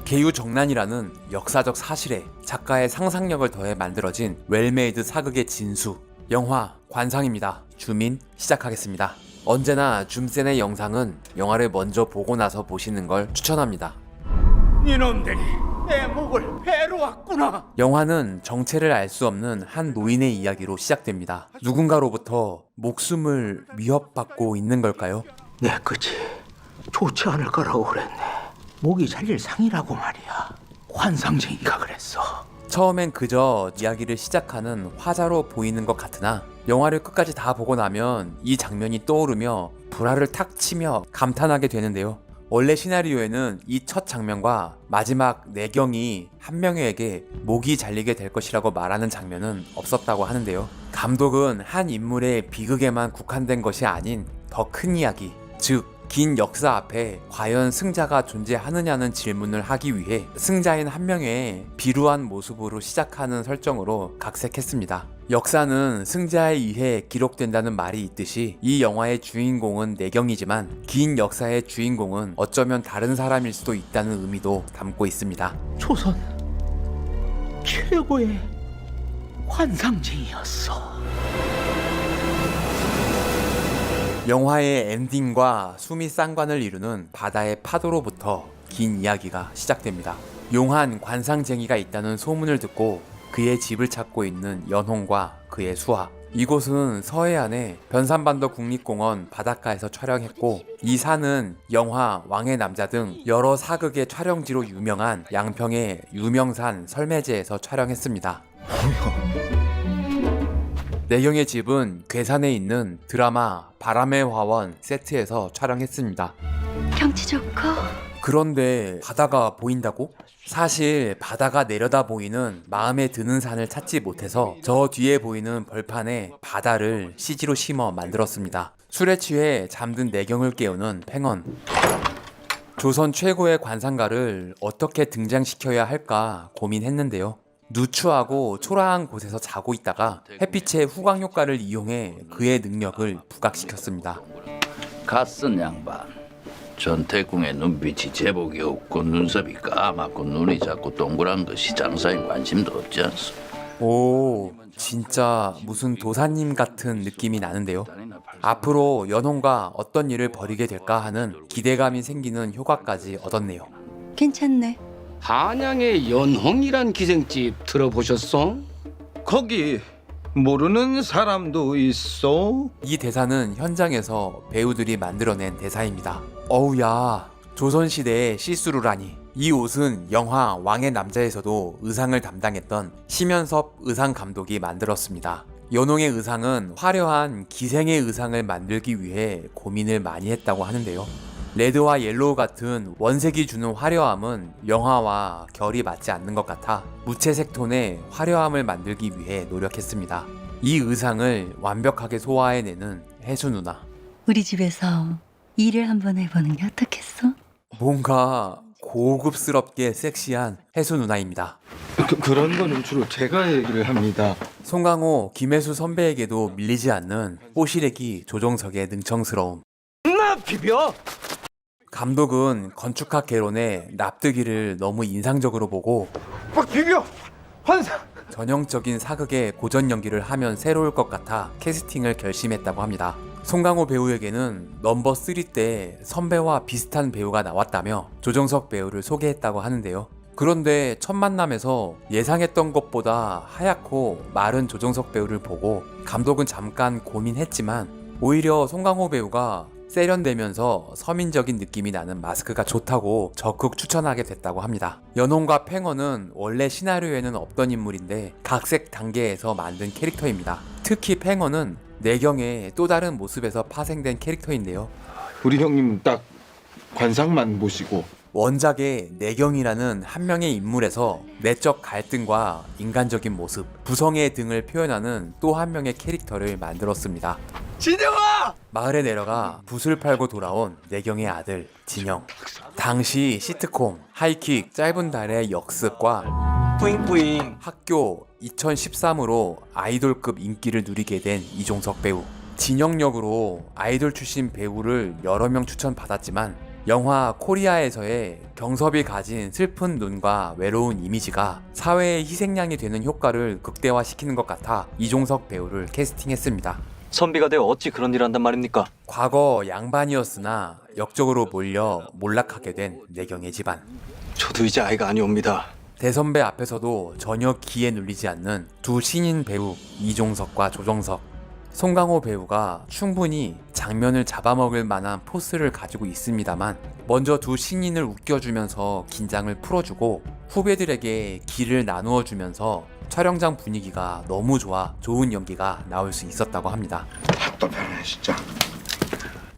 계유정난이라는 역사적 사실에 작가의 상상력을 더해 만들어진 웰메이드 사극의 진수, 영화 관상입니다. 줌인 시작하겠습니다. 언제나 줌센의 영상은 영화를 먼저 보고 나서 보시는 걸 추천합니다. 이놈들이 내 목을 베러 왔구나. 영화는 정체를 알 수 없는 한 노인의 이야기로 시작됩니다. 누군가로부터 목숨을 위협받고 있는 걸까요? 내 끝이 좋지 않을 거라고 그랬네. 목이 잘릴 상이라고 말이야. 환상쟁이가 그랬어. 처음엔 그저 이야기를 시작하는 화자로 보이는 것 같으나 영화를 끝까지 다 보고 나면 이 장면이 떠오르며 불화를 탁 치며 감탄하게 되는데요. 원래 시나리오에는 이 첫 장면과 마지막 내경이 한 명에게 목이 잘리게 될 것이라고 말하는 장면은 없었다고 하는데요. 감독은 한 인물의 비극에만 국한된 것이 아닌 더 큰 이야기, 즉 긴 역사 앞에 과연 승자가 존재하느냐는 질문을 하기 위해 승자인 한 명의 비루한 모습으로 시작하는 설정으로 각색했습니다. 역사는 승자에 의해 기록된다는 말이 있듯이 이 영화의 주인공은 내경이지만 긴 역사의 주인공은 어쩌면 다른 사람일 수도 있다는 의미도 담고 있습니다. 조선 최고의 환상쟁이였어. 영화의 엔딩과 숨이 쌍관을 이루는 바다의 파도로부터 긴 이야기가 시작됩니다. 용한 관상쟁이가 있다는 소문을 듣고 그의 집을 찾고 있는 연홍과 그의 수하. 이곳은 서해안의 변산반도 국립공원 바닷가에서 촬영했고 이 산은 영화 왕의 남자 등 여러 사극의 촬영지로 유명한 양평의 유명산 설매제에서 촬영했습니다. 내경의 집은 괴산에 있는 드라마 바람의 화원 세트에서 촬영했습니다. 경치 좋고. 그런데 바다가 보인다고? 사실 바다가 내려다 보이는 마음에 드는 산을 찾지 못해서 저 뒤에 보이는 벌판에 바다를 CG로 심어 만들었습니다. 술에 취해 잠든 내경을 깨우는 팽원. 조선 최고의 관상가를 어떻게 등장시켜야 할까 고민했는데요. 누추하고 초라한 곳에서 자고 있다가 햇빛의 후광 효과를 이용해 그의 능력을 부각시켰습니다. 갓쓴 양반. 전태궁의 눈빛이 제복이 없고 눈썹이 까맣고 눈이 작고 동그란 것이 장사에 관심도 없지 않소. 오, 진짜 무슨 도사님 같은 느낌이 나는데요. 앞으로 연홍과 어떤 일을 벌이게 될까 하는 기대감이 생기는 효과까지 얻었네요. 괜찮네. 한양의 연홍이란 기생집 들어보셨어? 거기 모르는 사람도 있어? 이 대사는 현장에서 배우들이 만들어낸 대사입니다. 어우야, 조선시대의 시스루라니. 이 옷은 영화 왕의 남자에서도 의상을 담당했던 심연섭 의상 감독이 만들었습니다. 연홍의 의상은 화려한 기생의 의상을 만들기 위해 고민을 많이 했다고 하는데요. 레드와 옐로우 같은 원색이 주는 화려함은 영화와 결이 맞지 않는 것 같아 무채색 톤의 화려함을 만들기 위해 노력했습니다. 이 의상을 완벽하게 소화해내는 혜수 누나. 우리 집에서 일을 한번 해보는 게 어떻겠어? 뭔가 고급스럽게 섹시한 혜수 누나입니다. 그런 거는 주로 제가 얘기를 합니다. 송강호, 김혜수 선배에게도 밀리지 않는 뽀시래기 조정석의 능청스러움. 나 비벼. 감독은 건축학 개론의 납득이를 너무 인상적으로 보고 막 비벼. 환상. 전형적인 사극의 고전 연기를 하면 새로울 것 같아 캐스팅을 결심했다고 합니다. 송강호 배우에게는 넘버 3 때 선배와 비슷한 배우가 나왔다며 조정석 배우를 소개했다고 하는데요. 그런데 첫 만남에서 예상했던 것보다 하얗고 마른 조정석 배우를 보고 감독은 잠깐 고민했지만 오히려 송강호 배우가 세련되면서 서민적인 느낌이 나는 마스크가 좋다고 적극 추천하게 됐다고 합니다. 연홍과 팽원은 원래 시나리오에는 없던 인물인데 각색 단계에서 만든 캐릭터입니다. 특히 팽원은 내경의 또 다른 모습에서 파생된 캐릭터인데요. 우리 형님 딱 관상만 보시고 원작의 내경이라는 한 명의 인물에서 내적 갈등과 인간적인 모습, 부성의 등을 표현하는 또 한 명의 캐릭터를 만들었습니다. 진영아. 마을에 내려가 붓을 팔고 돌아온 내경의 아들 진영. 당시 시트콤 하이킥 짧은 달의 역습과 뿌잉뿌잉. 학교 2013으로 아이돌급 인기를 누리게 된 이종석 배우. 진영 역으로 아이돌 출신 배우를 여러 명 추천받았지만 영화 코리아에서의 경섭이 가진 슬픈 눈과 외로운 이미지가 사회의 희생양이 되는 효과를 극대화시키는 것 같아 이종석 배우를 캐스팅했습니다. 선비가 되어 어찌 그런 일을 한단 말입니까? 과거 양반이었으나 역적으로 몰려 몰락하게 된 내경의 집안. 저도 이제 아이가 아니옵니다. 대선배 앞에서도 전혀 기에 눌리지 않는 두 신인 배우 이종석과 조정석. 송강호 배우가 충분히 장면을 잡아먹을 만한 포스를 가지고 있습니다만 먼저 두 신인을 웃겨주면서 긴장을 풀어주고 후배들에게 기를 나누어주면서 촬영장 분위기가 너무 좋아 좋은 연기가 나올 수 있었다고 합니다. 답답하네 진짜.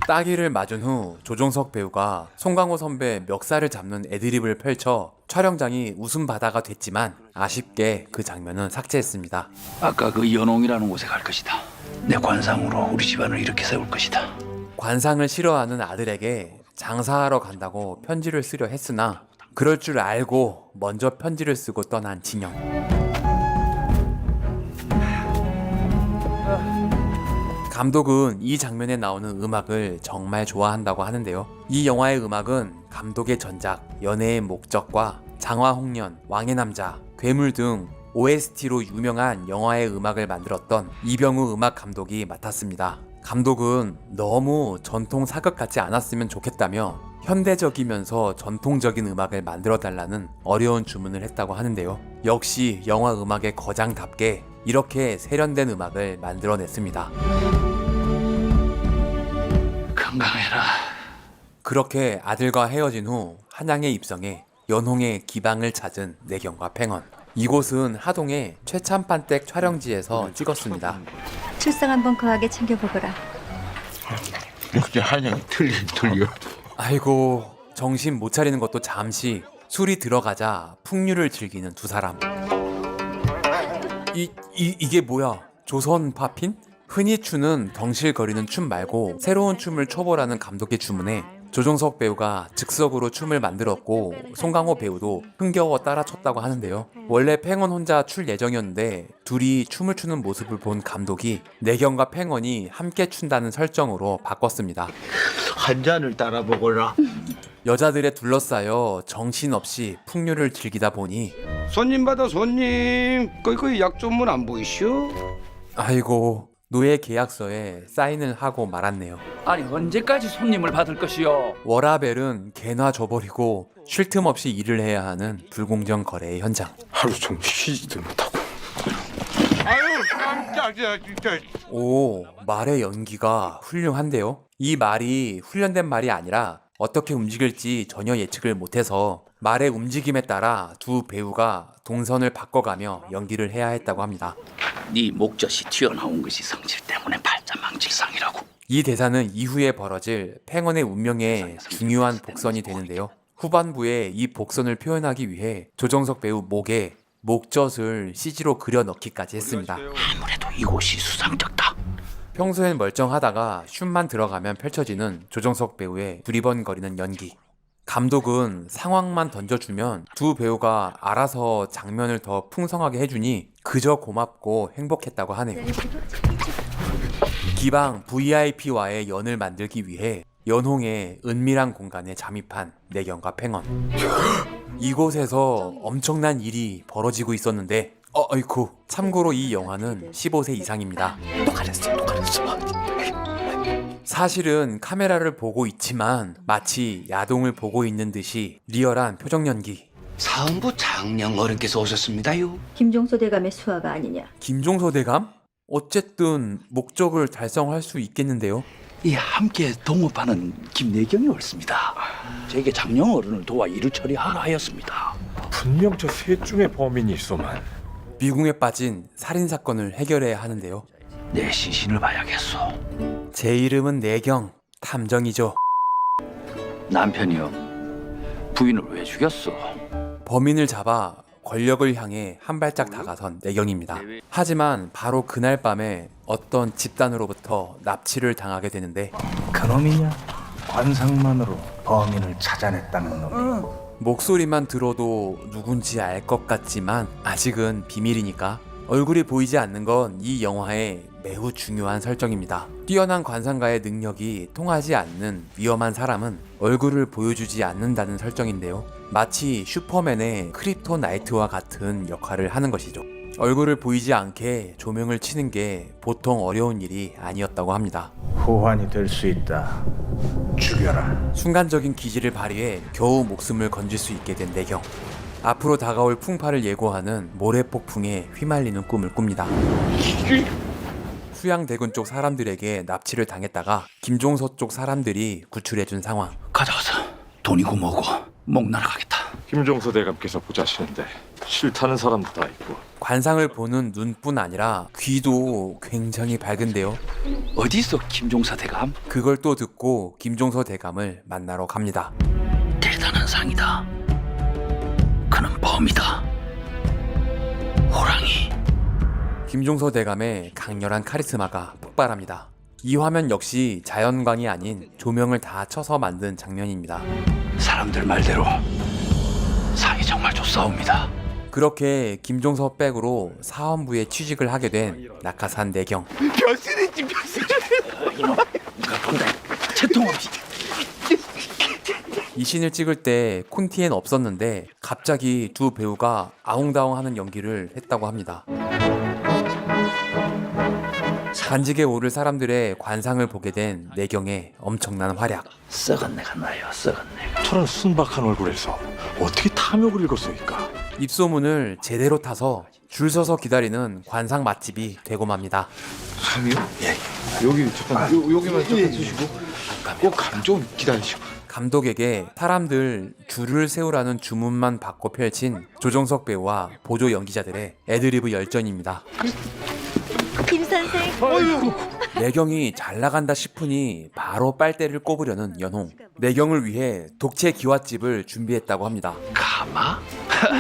따기를 맞은 후 조정석 배우가 송강호 선배 멱살을 잡는 애드립을 펼쳐 촬영장이 웃음바다가 됐지만 아쉽게 그 장면은 삭제했습니다. 아까 그 연홍이라는 곳에 갈 것이다. 내 관상으로 우리 집안을 이렇게 세울 것이다. 관상을 싫어하는 아들에게 장사하러 간다고 편지를 쓰려 했으나 그럴 줄 알고 먼저 편지를 쓰고 떠난 진영. 감독은 이 장면에 나오는 음악을 정말 좋아한다고 하는데요. 이 영화의 음악은 감독의 전작 연애의 목적과 장화홍련, 왕의 남자, 괴물 등 OST로 유명한 영화의 음악을 만들었던 이병우 음악 감독이 맡았습니다. 감독은 너무 전통 사극 같지 않았으면 좋겠다며 현대적이면서 전통적인 음악을 만들어달라는 어려운 주문을 했다고 하는데요. 역시 영화 음악의 거장답게 이렇게 세련된 음악을 만들어냈습니다. 건강해라. 그렇게 아들과 헤어진 후 한양에 입성해 연홍의 기방을 찾은 내경과 팽원. 이곳은 하동의 최참판댁 촬영지에서 찍었습니다. 출상 한번 거하게 챙겨보거라. 역시 한양이 틀려. 아이고, 정신 못 차리는 것도 잠시 술이 들어가자 풍류를 즐기는 두 사람. 이게 뭐야? 조선 팝핀? 흔히 추는 덩실거리는 춤 말고 새로운 춤을 춰보라는 감독의 주문에 조정석 배우가 즉석으로 춤을 만들었고 송강호 배우도 흥겨워 따라 췄다고 하는데요. 원래 팽원 혼자 출 예정이었는데 둘이 춤을 추는 모습을 본 감독이 내경과 팽원이 함께 춘다는 설정으로 바꿨습니다. 한 잔을 따라 먹어라. 여자들에 둘러싸여 정신없이 풍류를 즐기다 보니 손님 받아 손님. 거기 약조문 안 보이시오? 아이고, 노예 계약서에 사인을 하고 말았네요. 아니 언제까지 손님을 받을 것이요? 워라벨은 개나 줘버리고 쉴 틈 없이 일을 해야 하는 불공정 거래의 현장. 하루 종일 쉬지도 못하고. 아유 깜짝이야 진짜. 오, 말의 연기가 훌륭한데요. 이 말이 훈련된 말이 아니라 어떻게 움직일지 전혀 예측을 못해서 말의 움직임에 따라 두 배우가 동선을 바꿔가며 연기를 해야 했다고 합니다. 네 목젖이 튀어나온 것이 성질 때문에 발자망질상이라고. 이 대사는 이후에 벌어질 팽원의 운명에 중요한 복선이 되는데요. 후반부에 이 복선을 표현하기 위해 조정석 배우 목에 목젖을 CG로 그려 넣기까지 했습니다. 아무래도 이곳이 수상쩍다. 평소엔 멀쩡하다가 슛만 들어가면 펼쳐지는 조정석 배우의 두리번거리는 연기. 감독은 상황만 던져주면 두 배우가 알아서 장면을 더 풍성하게 해주니 그저 고맙고 행복했다고 하네요. 기방 VIP와의 연을 만들기 위해 연홍의 은밀한 공간에 잠입한 내경과 팽원. 이곳에서 엄청난 일이 벌어지고 있었는데 어이쿠, 참고로 이 영화는 15세 이상입니다. 또 가렸어. 사실은 카메라를 보고 있지만 마치 야동을 보고 있는 듯이 리얼한 표정 연기. 사은부 장령 어른께서 오셨습니다요. 김종소 대감의 수하가 아니냐. 김종서 대감? 어쨌든 목적을 달성할 수 있겠는데요. 이 함께 동업하는 김내경이 옳습니다. 제게 장령 어른을 도와 일을 처리하라 하였습니다. 분명 저 셋 중에 범인이 있어만. 미궁에 빠진 살인사건을 해결해야 하는데요. 내 시신을 봐야겠소. 제 이름은 내경, 탐정이죠. 남편이요. 부인을 왜 죽였어? 범인을 잡아 권력을 향해 한 발짝 다가선 내경입니다. 하지만 바로 그날 밤에 어떤 집단으로부터 납치를 당하게 되는데 그놈이냐? 관상만으로 범인을 찾아냈다는 놈이. 목소리만 들어도 누군지 알 것 같지만 아직은 비밀이니까 얼굴이 보이지 않는 건 이 영화의 매우 중요한 설정입니다. 뛰어난 관상가의 능력이 통하지 않는 위험한 사람은 얼굴을 보여주지 않는다는 설정인데요. 마치 슈퍼맨의 크립토나이트와 같은 역할을 하는 것이죠. 얼굴을 보이지 않게 조명을 치는 게 보통 어려운 일이 아니었다고 합니다. 호환이 될 수 있다. 죽여라. 순간적인 기지를 발휘해 겨우 목숨을 건질 수 있게 된 내경. 앞으로 다가올 풍파를 예고하는 모래폭풍에 휘말리는 꿈을 꿉니다. 수양대군 쪽 사람들에게 납치를 당했다가 김종서 쪽 사람들이 구출해준 상황. 가져가서 돈이고 뭐고 목 날아가겠다. 김종서 대감께서 보자시는데 싫다는 사람도 다 있고. 관상을 보는 눈뿐 아니라 귀도 굉장히 밝은데요. 어디서 김종사 대감? 그걸 또 듣고 김종서 대감을 만나러 갑니다. 대단한 상이다. 그는 범이다. 호랑이. 김종서 대감의 강렬한 카리스마가 폭발합니다. 이 화면 역시 자연광이 아닌 조명을 다 쳐서 만든 장면입니다. 사람들 말대로 상이 정말 좋사옵니다. 그렇게 김종서 백으로 사원부에 취직을 하게 된 낙하산 내경. 채통 없이. 이 씬을 찍을 때 콘티엔 없었는데 갑자기 두 배우가 아웅다웅하는 연기를 했다고 합니다. 간직에 오를 사람들의 관상을 보게 된 내경의 엄청난 활약. 썩은 내가 나요. 썩은 내가. 저런 순박한 얼굴에서 어떻게 탐욕을 읽었소이까? 입소문을 제대로 타서 줄 서서 기다리는 관상 맛집이 되고 맙니다. 상이요? 예. 여기 잠깐 여기만 잠깐 주시고 꼭 감 좀 기다리시고. 감독에게 사람들 줄을 세우라는 주문만 받고 펼친 조정석 배우와 보조 연기자들의 애드리브 열전입니다. 김 선생. 내경이 잘 나간다 싶으니 바로 빨대를 꼽으려는 연홍. 내경을 위해 독채 기와집을 준비했다고 합니다. 가마?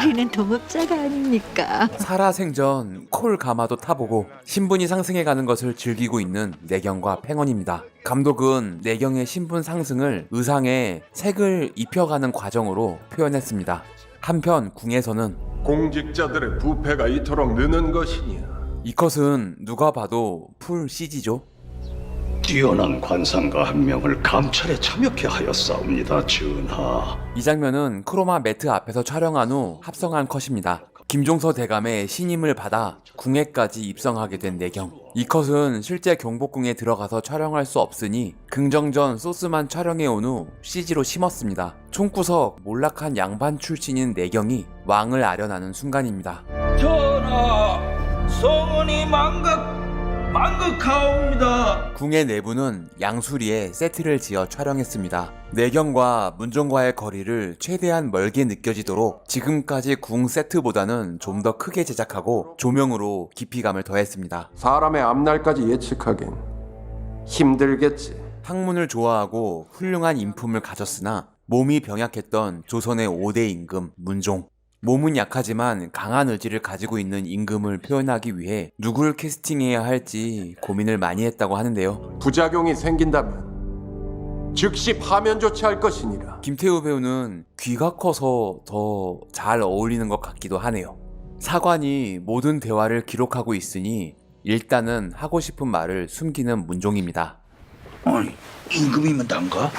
우리는 동업자가 아닙니까? 살아생전 콜 가마도 타보고 신분이 상승해가는 것을 즐기고 있는 내경과 팽원입니다. 감독은 내경의 신분 상승을 의상에 색을 입혀가는 과정으로 표현했습니다. 한편 궁에서는 공직자들의 부패가 이토록 느는 것이냐? 이 컷은 누가 봐도 풀 CG죠. 뛰어난 관상가 한 명을 감찰에 참여케 하였사옵니다, 전하. 이 장면은 크로마 매트 앞에서 촬영한 후 합성한 컷입니다. 김종서 대감의 신임을 받아 궁예까지 입성하게 된 내경. 이 컷은 실제 경복궁에 들어가서 촬영할 수 없으니 긍정전 소스만 촬영해 온 후 CG로 심었습니다. 총구석 몰락한 양반 출신인 내경이 왕을 아련하는 순간입니다. 전하, 성은이 만극하옵니다. 궁의 내부는 양수리에 세트를 지어 촬영했습니다. 내경과 문종과의 거리를 최대한 멀게 느껴지도록 지금까지 궁 세트보다는 좀 더 크게 제작하고 조명으로 깊이감을 더했습니다. 사람의 앞날까지 예측하긴 힘들겠지. 학문을 좋아하고 훌륭한 인품을 가졌으나 몸이 병약했던 조선의 5대 임금 문종. 몸은 약하지만 강한 의지를 가지고 있는 임금을 표현하기 위해 누굴 캐스팅해야 할지 고민을 많이 했다고 하는데요. 부작용이 생긴다면 즉시 파면 조치할 것이니라. 김태우 배우는 귀가 커서 더 잘 어울리는 것 같기도 하네요. 사관이 모든 대화를 기록하고 있으니 일단은 하고 싶은 말을 숨기는 문종입니다. 아니, 임금이면 난가?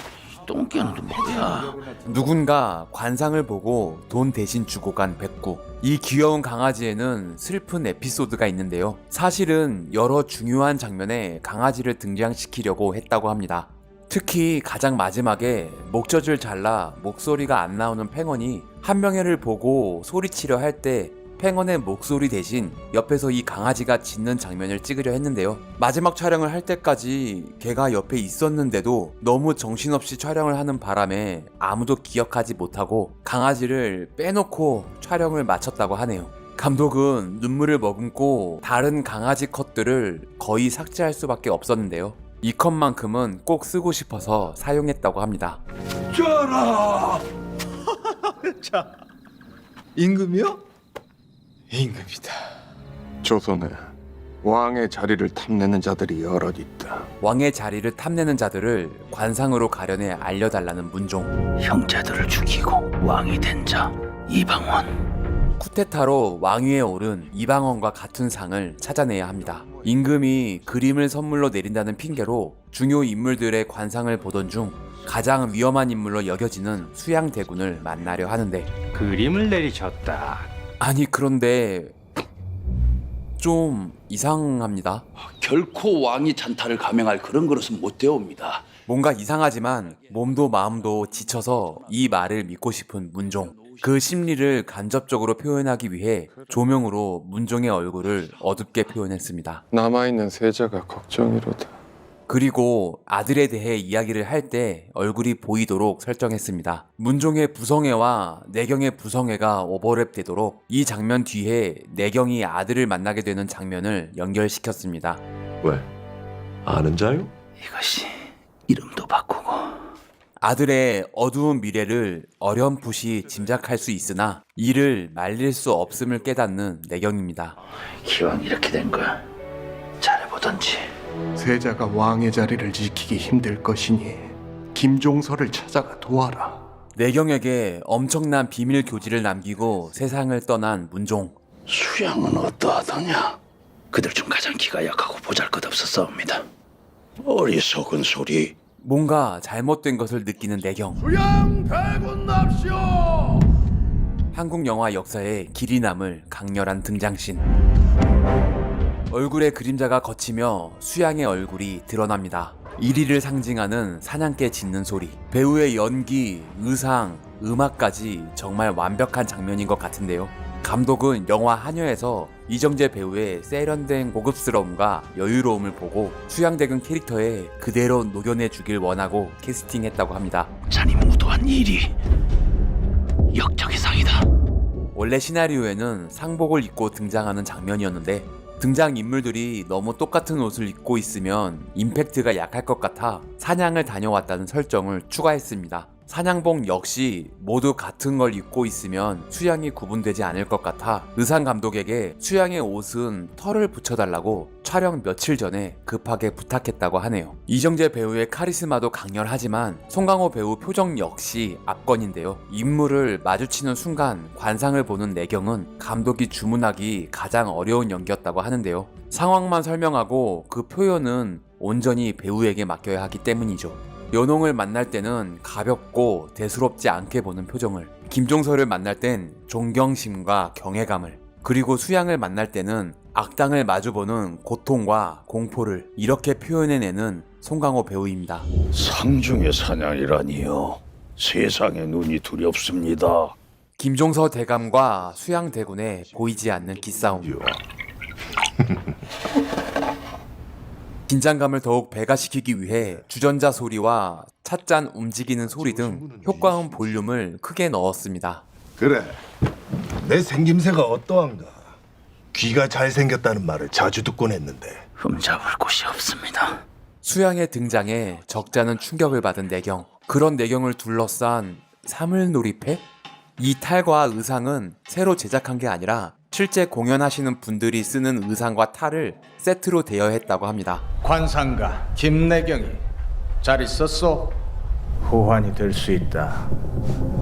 똥개는 또 뭐야? 누군가 관상을 보고 돈 대신 주고 간 백구. 이 귀여운 강아지에는 슬픈 에피소드가 있는데요. 사실은 여러 중요한 장면에 강아지를 등장시키려고 했다고 합니다. 특히 가장 마지막에 목젖을 잘라 목소리가 안 나오는 팽원이 한명회를 보고 소리치려 할 때 팽원의 목소리 대신 옆에서 이 강아지가 짖는 장면을 찍으려 했는데요. 마지막 촬영을 할 때까지 걔가 옆에 있었는데도 너무 정신없이 촬영을 하는 바람에 아무도 기억하지 못하고 강아지를 빼놓고 촬영을 마쳤다고 하네요. 감독은 눈물을 머금고 다른 강아지 컷들을 거의 삭제할 수밖에 없었는데요. 이 컷만큼은 꼭 쓰고 싶어서 사용했다고 합니다. 전하, 자, 임금이요? 임금이다. 조선에 왕의 자리를 탐내는 자들이 여럿 있다. 왕의 자리를 탐내는 자들을 관상으로 가려내 알려달라는 문종. 형제들을 죽이고 왕이 된 자 이방원. 쿠데타로 왕위에 오른 이방원과 같은 상을 찾아내야 합니다. 임금이 그림을 선물로 내린다는 핑계로 중요 인물들의 관상을 보던 중 가장 위험한 인물로 여겨지는 수양대군을 만나려 하는데, 그림을 내리셨다. 아니 그런데 좀 이상합니다. 결코 왕이 찬탈을 감행할 그런 그릇은 못 되옵니다. 뭔가 이상하지만 몸도 마음도 지쳐서 이 말을 믿고 싶은 문종. 그 심리를 간접적으로 표현하기 위해 조명으로 문종의 얼굴을 어둡게 표현했습니다. 남아있는 세자가 걱정이로다. 그리고 아들에 대해 이야기를 할 때 얼굴이 보이도록 설정했습니다. 문종의 부성애와 내경의 부성애가 오버랩되도록 이 장면 뒤에 내경이 아들을 만나게 되는 장면을 연결시켰습니다. 왜? 아는 자요? 이것이 이름도 바꾸고 아들의 어두운 미래를 어렴풋이 짐작할 수 있으나 이를 말릴 수 없음을 깨닫는 내경입니다. 기왕 이렇게 된 거 잘해보던지. 세자가 왕의 자리를 지키기 힘들 것이니 김종서를 찾아가 도와라. 내경에게 엄청난 비밀 교지를 남기고 세상을 떠난 문종. 수양은 어떠하더냐? 그들 중 가장 기가 약하고 보잘것없었사옵니다. 어리석은 소리. 뭔가 잘못된 것을 느끼는 내경. 수양 대군 납시오. 한국 영화 역사에 길이 남을 강렬한 등장신. 얼굴의 그림자가 걷히며 수양의 얼굴이 드러납니다. 1위를 상징하는 사냥개 짖는 소리. 배우의 연기, 의상, 음악까지 정말 완벽한 장면인 것 같은데요. 감독은 영화 한여에서 이정재 배우의 세련된 고급스러움과 여유로움을 보고 수양대군 캐릭터에 그대로 녹여내주길 원하고 캐스팅했다고 합니다. 잔인무도한 일이 역적의 상이다. 원래 시나리오에는 상복을 입고 등장하는 장면이었는데 등장인물들이 너무 똑같은 옷을 입고 있으면 임팩트가 약할 것 같아 사냥을 다녀왔다는 설정을 추가했습니다. 사냥복 역시 모두 같은 걸 입고 있으면 수양이 구분되지 않을 것 같아 의상 감독에게 수양의 옷은 털을 붙여달라고 촬영 며칠 전에 급하게 부탁했다고 하네요. 이정재 배우의 카리스마도 강렬하지만 송강호 배우 표정 역시 압권인데요. 인물을 마주치는 순간 관상을 보는 내경은 감독이 주문하기 가장 어려운 연기였다고 하는데요. 상황만 설명하고 그 표현은 온전히 배우에게 맡겨야 하기 때문이죠. 연홍을 만날 때는 가볍고 대수롭지 않게 보는 표정을, 김종서를 만날 땐 존경심과 경외감을, 그리고 수양을 만날 때는 악당을 마주보는 고통과 공포를 이렇게 표현해내는 송강호 배우입니다. 상중의 사냥이라니요. 세상에 눈이 두렵습니다. 김종서 대감과 수양 대군의 보이지 않는 기싸움. 긴장감을 더욱 배가시키기 위해 주전자 소리와 찻잔 움직이는 소리 등 효과음 볼륨을 크게 넣었습니다. 그래, 내 생김새가 어떠한가? 귀가 잘생겼다는 말을 자주 듣곤 했는데 흠잡을 곳이 없습니다. 수양의 등장에 적잖은 충격을 받은 내경. 그런 내경을 둘러싼 사물놀이패? 이 탈과 의상은 새로 제작한 게 아니라 실제 공연하시는 분들이 쓰는 의상과 탈을 세트로 대여했다고 합니다. 관상가 김내경이 잘 있었소? 호환이 될 수 있다.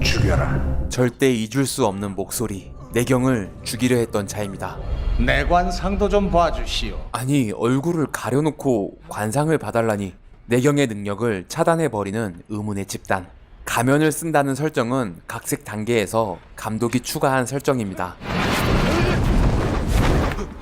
죽여라. 절대 잊을 수 없는 목소리. 내경을 죽이려 했던 자입니다. 내 관상도 좀 봐주시오. 아니 얼굴을 가려놓고 관상을 봐달라니. 내경의 능력을 차단해버리는 의문의 집단. 가면을 쓴다는 설정은 각색 단계에서 감독이 추가한 설정입니다.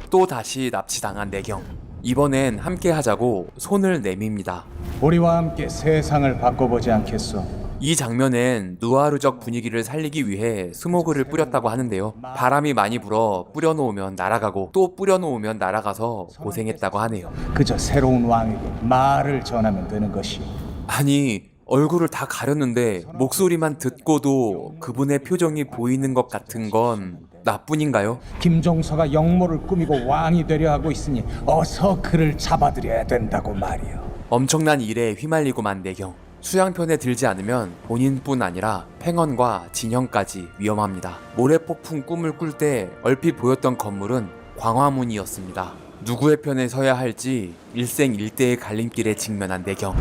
또 다시 납치당한 내경. 이번엔 함께 하자고 손을 내밉니다. 우리와 함께 세상을 바꿔보지 않겠소? 이 장면엔 누아르적 분위기를 살리기 위해 스모그를 뿌렸다고 하는데요. 바람이 많이 불어 뿌려놓으면 날아가고 또 뿌려놓으면 날아가서 고생했다고 하네요. 그저 새로운 왕에게 말을 전하면 되는 것이. 아니 얼굴을 다 가렸는데 목소리만 듣고도 그분의 표정이 보이는 것 같은 건 나뿐인가요? 김종서가 역모를 꾸미고 왕이 되려 하고 있으니 어서 그를 잡아들여야 된다고 말이오. 엄청난 일에 휘말리고만 내경. 수양편에 들지 않으면 본인뿐 아니라 팽원과 진영까지 위험합니다. 모래폭풍 꿈을 꿀 때 얼핏 보였던 건물은 광화문이었습니다. 누구의 편에 서야 할지 일생일대의 갈림길에 직면한 내경.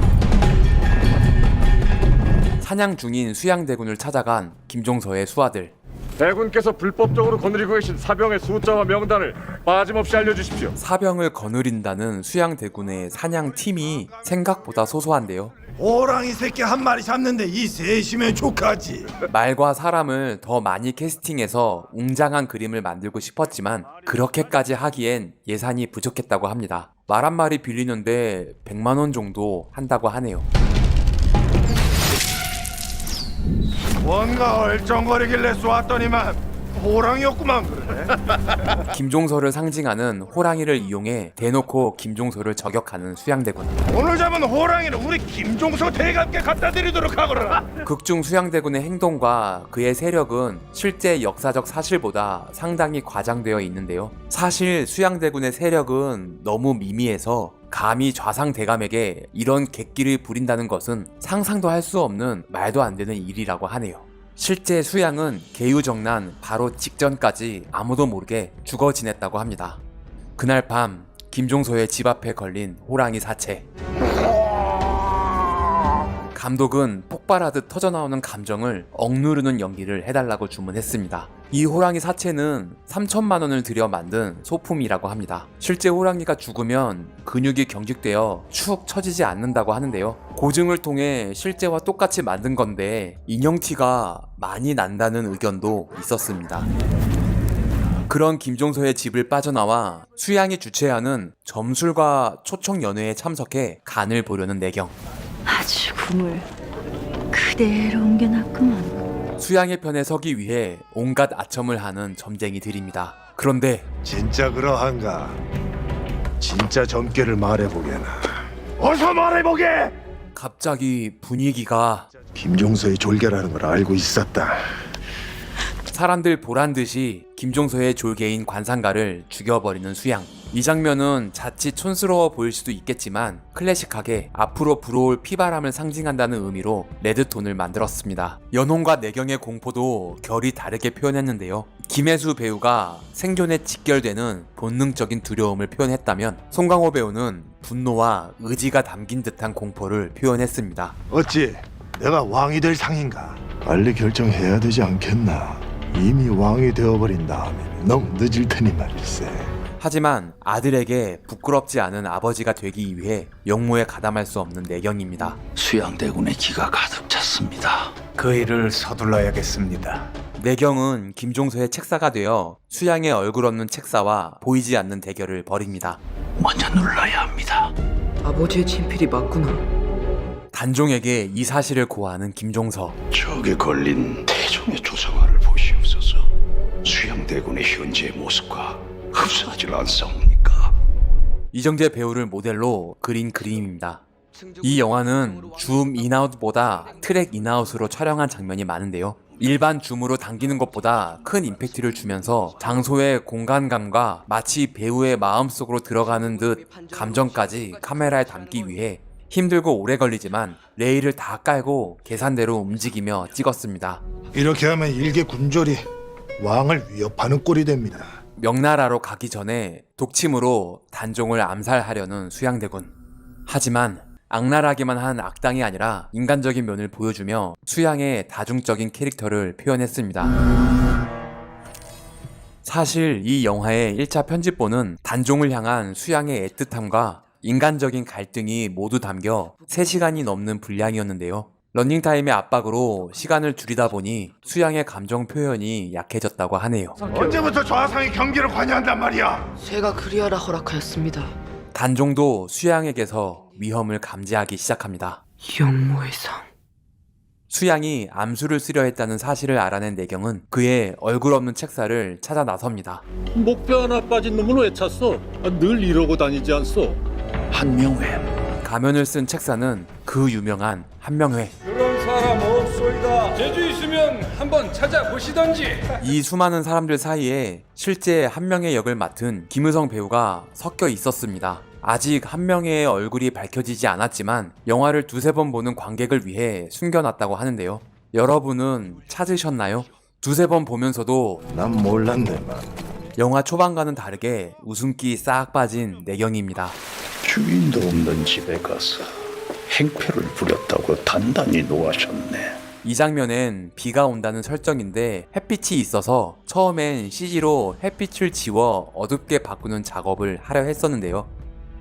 사냥 중인 수양대군을 찾아간 김종서의 수하들. 대군께서 불법적으로 거느리고 계신 사병의 숫자와 명단을 빠짐없이 알려주십시오. 사병을 거느린다는 수양대군의 사냥팀이 생각보다 소소한데요. 호랑이 새끼 한 마리 잡는데 이 셋이면 족하지. 말과 사람을 더 많이 캐스팅해서 웅장한 그림을 만들고 싶었지만 그렇게까지 하기엔 예산이 부족했다고 합니다. 말 한 마리 빌리는데 100만 원 정도 한다고 하네요. 뭔가 얼쩡거리길래 쏘았더니만 호랑이였구만. 그래. 김종서를 상징하는 호랑이를 이용해 대놓고 김종서를 저격하는 수양대군. 오늘 잡은 호랑이는 우리 김종서 대감께 갖다 드리도록 하거라. 극중 수양대군의 행동과 그의 세력은 실제 역사적 사실보다 상당히 과장되어 있는데요. 사실 수양대군의 세력은 너무 미미해서 감히 좌상대감에게 이런 객기를 부린다는 것은 상상도 할 수 없는 말도 안 되는 일이라고 하네요. 실제 수양은 계유정난 바로 직전까지 아무도 모르게 죽어 지냈다고 합니다. 그날 밤 김종서의 집 앞에 걸린 호랑이 사체. 감독은 폭발하듯 터져나오는 감정을 억누르는 연기를 해달라고 주문했습니다. 이 호랑이 사체는 3천만 원을 들여 만든 소품이라고 합니다. 실제 호랑이가 죽으면 근육이 경직되어 축 처지지 않는다고 하는데요. 고증을 통해 실제와 똑같이 만든 건데 인형티가 많이 난다는 의견도 있었습니다. 그런 김종서의 집을 빠져나와 수양이 주최하는 점술과 초청연회에 참석해 간을 보려는 내경. 아주 궁을 그대로 옮겨놨구만. 수양의 편에 서기 위해 온갖 아첨을 하는 점쟁이들입니다. 그런데 진짜 그러한가? 진짜 점괘를 말해보게나. 어서 말해보게! 갑자기 분위기가 김종서의 졸개라는 걸 알고 있었다. 사람들 보란듯이 김종서의 졸개인 관상가를 죽여버리는 수양. 이 장면은 자칫 촌스러워 보일 수도 있겠지만 클래식하게 앞으로 불어올 피바람을 상징한다는 의미로 레드톤을 만들었습니다. 연홍과 내경의 공포도 결이 다르게 표현했는데요. 김혜수 배우가 생존에 직결되는 본능적인 두려움을 표현했다면 송강호 배우는 분노와 의지가 담긴 듯한 공포를 표현했습니다. 어찌 내가 왕이 될 상인가? 빨리 결정해야 되지 않겠나? 이미 왕이 되어버린 다음에는 너무 늦을 테니 말일세. 하지만 아들에게 부끄럽지 않은 아버지가 되기 위해 역무에 가담할 수 없는 내경입니다. 수양대군의 기가 가득 찼습니다. 그 일을 서둘러야겠습니다. 내경은 김종서의 책사가 되어 수양의 얼굴 없는 책사와 보이지 않는 대결을 벌입니다. 먼저 눌러야 합니다. 아버지의 친필이 맞구나. 단종에게 이 사실을 고하는 김종서. 적에 걸린 태종의 조상화를 보시옵소서. 수양대군의 현재의 모습과 흡사하지 않사옵니까? 이정재 배우를 모델로 그린 그림입니다. 이 영화는 줌 인아웃보다 트랙 인아웃으로 촬영한 장면이 많은데요. 일반 줌으로 당기는 것보다 큰 임팩트를 주면서 장소의 공간감과 마치 배우의 마음속으로 들어가는 듯 감정까지 카메라에 담기 위해 힘들고 오래 걸리지만 레일을 다 깔고 계산대로 움직이며 찍었습니다. 이렇게 하면 일개 군졸이 왕을 위협하는 꼴이 됩니다. 명나라로 가기 전에 독침으로 단종을 암살하려는 수양대군. 하지만 악랄하기만 한 악당이 아니라 인간적인 면을 보여주며 수양의 다중적인 캐릭터를 표현했습니다. 사실 이 영화의 1차 편집본은 단종을 향한 수양의 애틋함과 인간적인 갈등이 모두 담겨 3시간이 넘는 분량이었는데요. 런닝타임의 압박으로 시간을 줄이다 보니 수양의 감정 표현이 약해졌다고 하네요. 언제부터 좌상이 경기를 관여한단 말이야? 제가 그리하라 허락하였습니다. 단종도 수양에게서 위험을 감지하기 시작합니다. 영모의 상. 수양이 암수를 쓰려 했다는 사실을 알아낸 내경은 그의 얼굴 없는 책사를 찾아 나섭니다. 목뼈 하나 빠진 놈은 왜 찾소? 늘 이러고 다니지 않소? 한명회. 가면을 쓴 책사는 그 유명한 한명회. 그런 사람 없소이다. 재주 있으면 한번 찾아보시던지. 이 수많은 사람들 사이에 실제 한명회 역을 맡은 김의성 배우가 섞여 있었습니다. 아직 한명회의 얼굴이 밝혀지지 않았지만 영화를 두세 번 보는 관객을 위해 숨겨놨다고 하는데요. 여러분은 찾으셨나요? 두세 번 보면서도 난 몰랐네만. 영화 초반과는 다르게 웃음기 싹 빠진 내경입니다. 주인도 없는 집에 가서 행패를 부렸다고 단단히 노하셨네. 이 장면엔 비가 온다는 설정인데 햇빛이 있어서 처음엔 CG로 햇빛을 지워 어둡게 바꾸는 작업을 하려 했었는데요.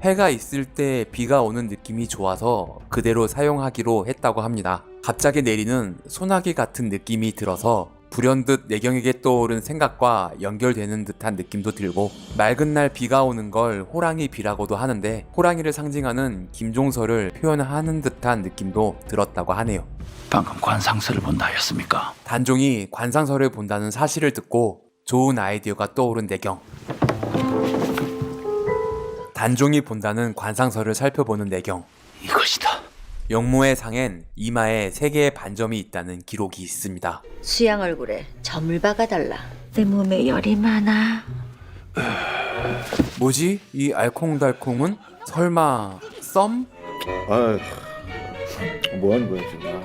해가 있을 때 비가 오는 느낌이 좋아서 그대로 사용하기로 했다고 합니다. 갑자기 내리는 소나기 같은 느낌이 들어서 불현듯 내경에게 떠오른 생각과 연결되는 듯한 느낌도 들고, 맑은 날 비가 오는 걸 호랑이 비라고도 하는데 호랑이를 상징하는 김종서를 표현하는 듯한 느낌도 들었다고 하네요. 방금 관상서를 본다 했습니까? 단종이 관상서를 본다는 사실을 듣고 좋은 아이디어가 떠오른 내경. 단종이 본다는 관상서를 살펴보는 내경. 이것이다. 영모의 상엔 이마에 3개의 반점이 있다는 기록이 있습니다. 수양 얼굴에 점을 박아달라. 내 몸에 열이 많아. 뭐지? 이 알콩달콩은? 설마 썸? 아, 뭐 하는 거야 지금?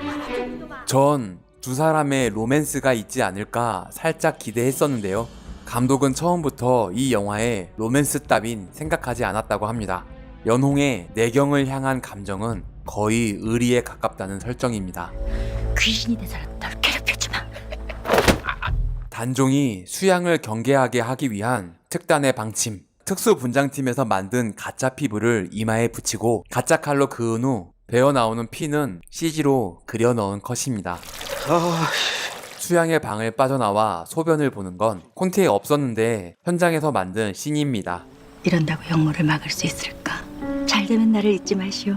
전 두 사람의 로맨스가 있지 않을까 살짝 기대했었는데요. 감독은 처음부터 이 영화에 로맨스 따윈 생각하지 않았다고 합니다. 연홍의 내경을 향한 감정은 거의 의리에 가깝다는 설정입니다. 귀신이 돼서라도 널 괴롭혀주마. 단종이 수양을 경계하게 하기 위한 특단의 방침, 특수분장팀에서 만든 가짜 피부를 이마에 붙이고 가짜 칼로 그은 후 배어나오는 피는 CG로 그려 넣은 컷입니다. 수양의 방을 빠져나와 소변을 보는 건 콘티에 없었는데 현장에서 만든 씬입니다. 이런다고 영모를 막을 수 있을까? 잘 되면 나를 잊지 마시오.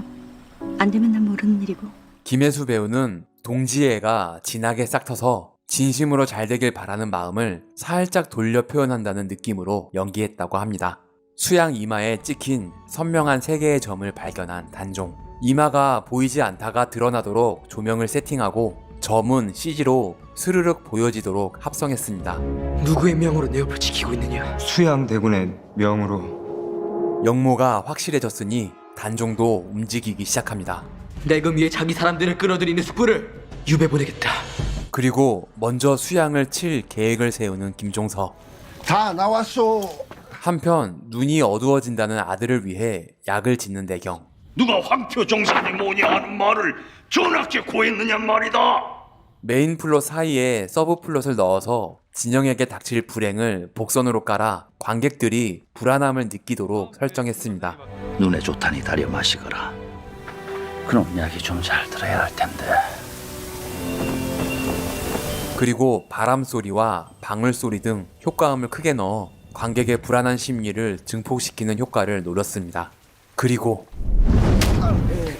안 되면 난 모르는 일이고. 김혜수 배우는 동지애가 진하게 싹 터서 진심으로 잘 되길 바라는 마음을 살짝 돌려 표현한다는 느낌으로 연기했다고 합니다. 수양 이마에 찍힌 선명한 3개의 점을 발견한 단종. 이마가 보이지 않다가 드러나도록 조명을 세팅하고 점은 CG로 스르륵 보여지도록 합성했습니다. 누구의 명으로 내 옆을 지키고 있느냐? 수양대군의 명으로. 영모가 확실해졌으니 단종도 움직이기 시작합니다. 내금 위에 자기 사람들을 끌어들이는 숯불을 유배 보내겠다. 그리고 먼저 수양을 칠 계획을 세우는 김종서. 다 나왔소. 한편 눈이 어두워진다는 아들을 위해 약을 짓는 내경. 누가 황표 정신이 뭐냐 하는 말을 전하께 고했느냐 말이다. 메인 플롯 사이에 서브 플롯을 넣어서 진영에게 닥칠 불행을 복선으로 깔아 관객들이 불안함을 느끼도록 설정했습니다. 눈에 좋다니 다려 마시거라. 그럼 약이 좀 잘 들어야 할 텐데. 그리고 바람 소리와 방울 소리 등 효과음을 크게 넣어 관객의 불안한 심리를 증폭시키는 효과를 노렸습니다. 그리고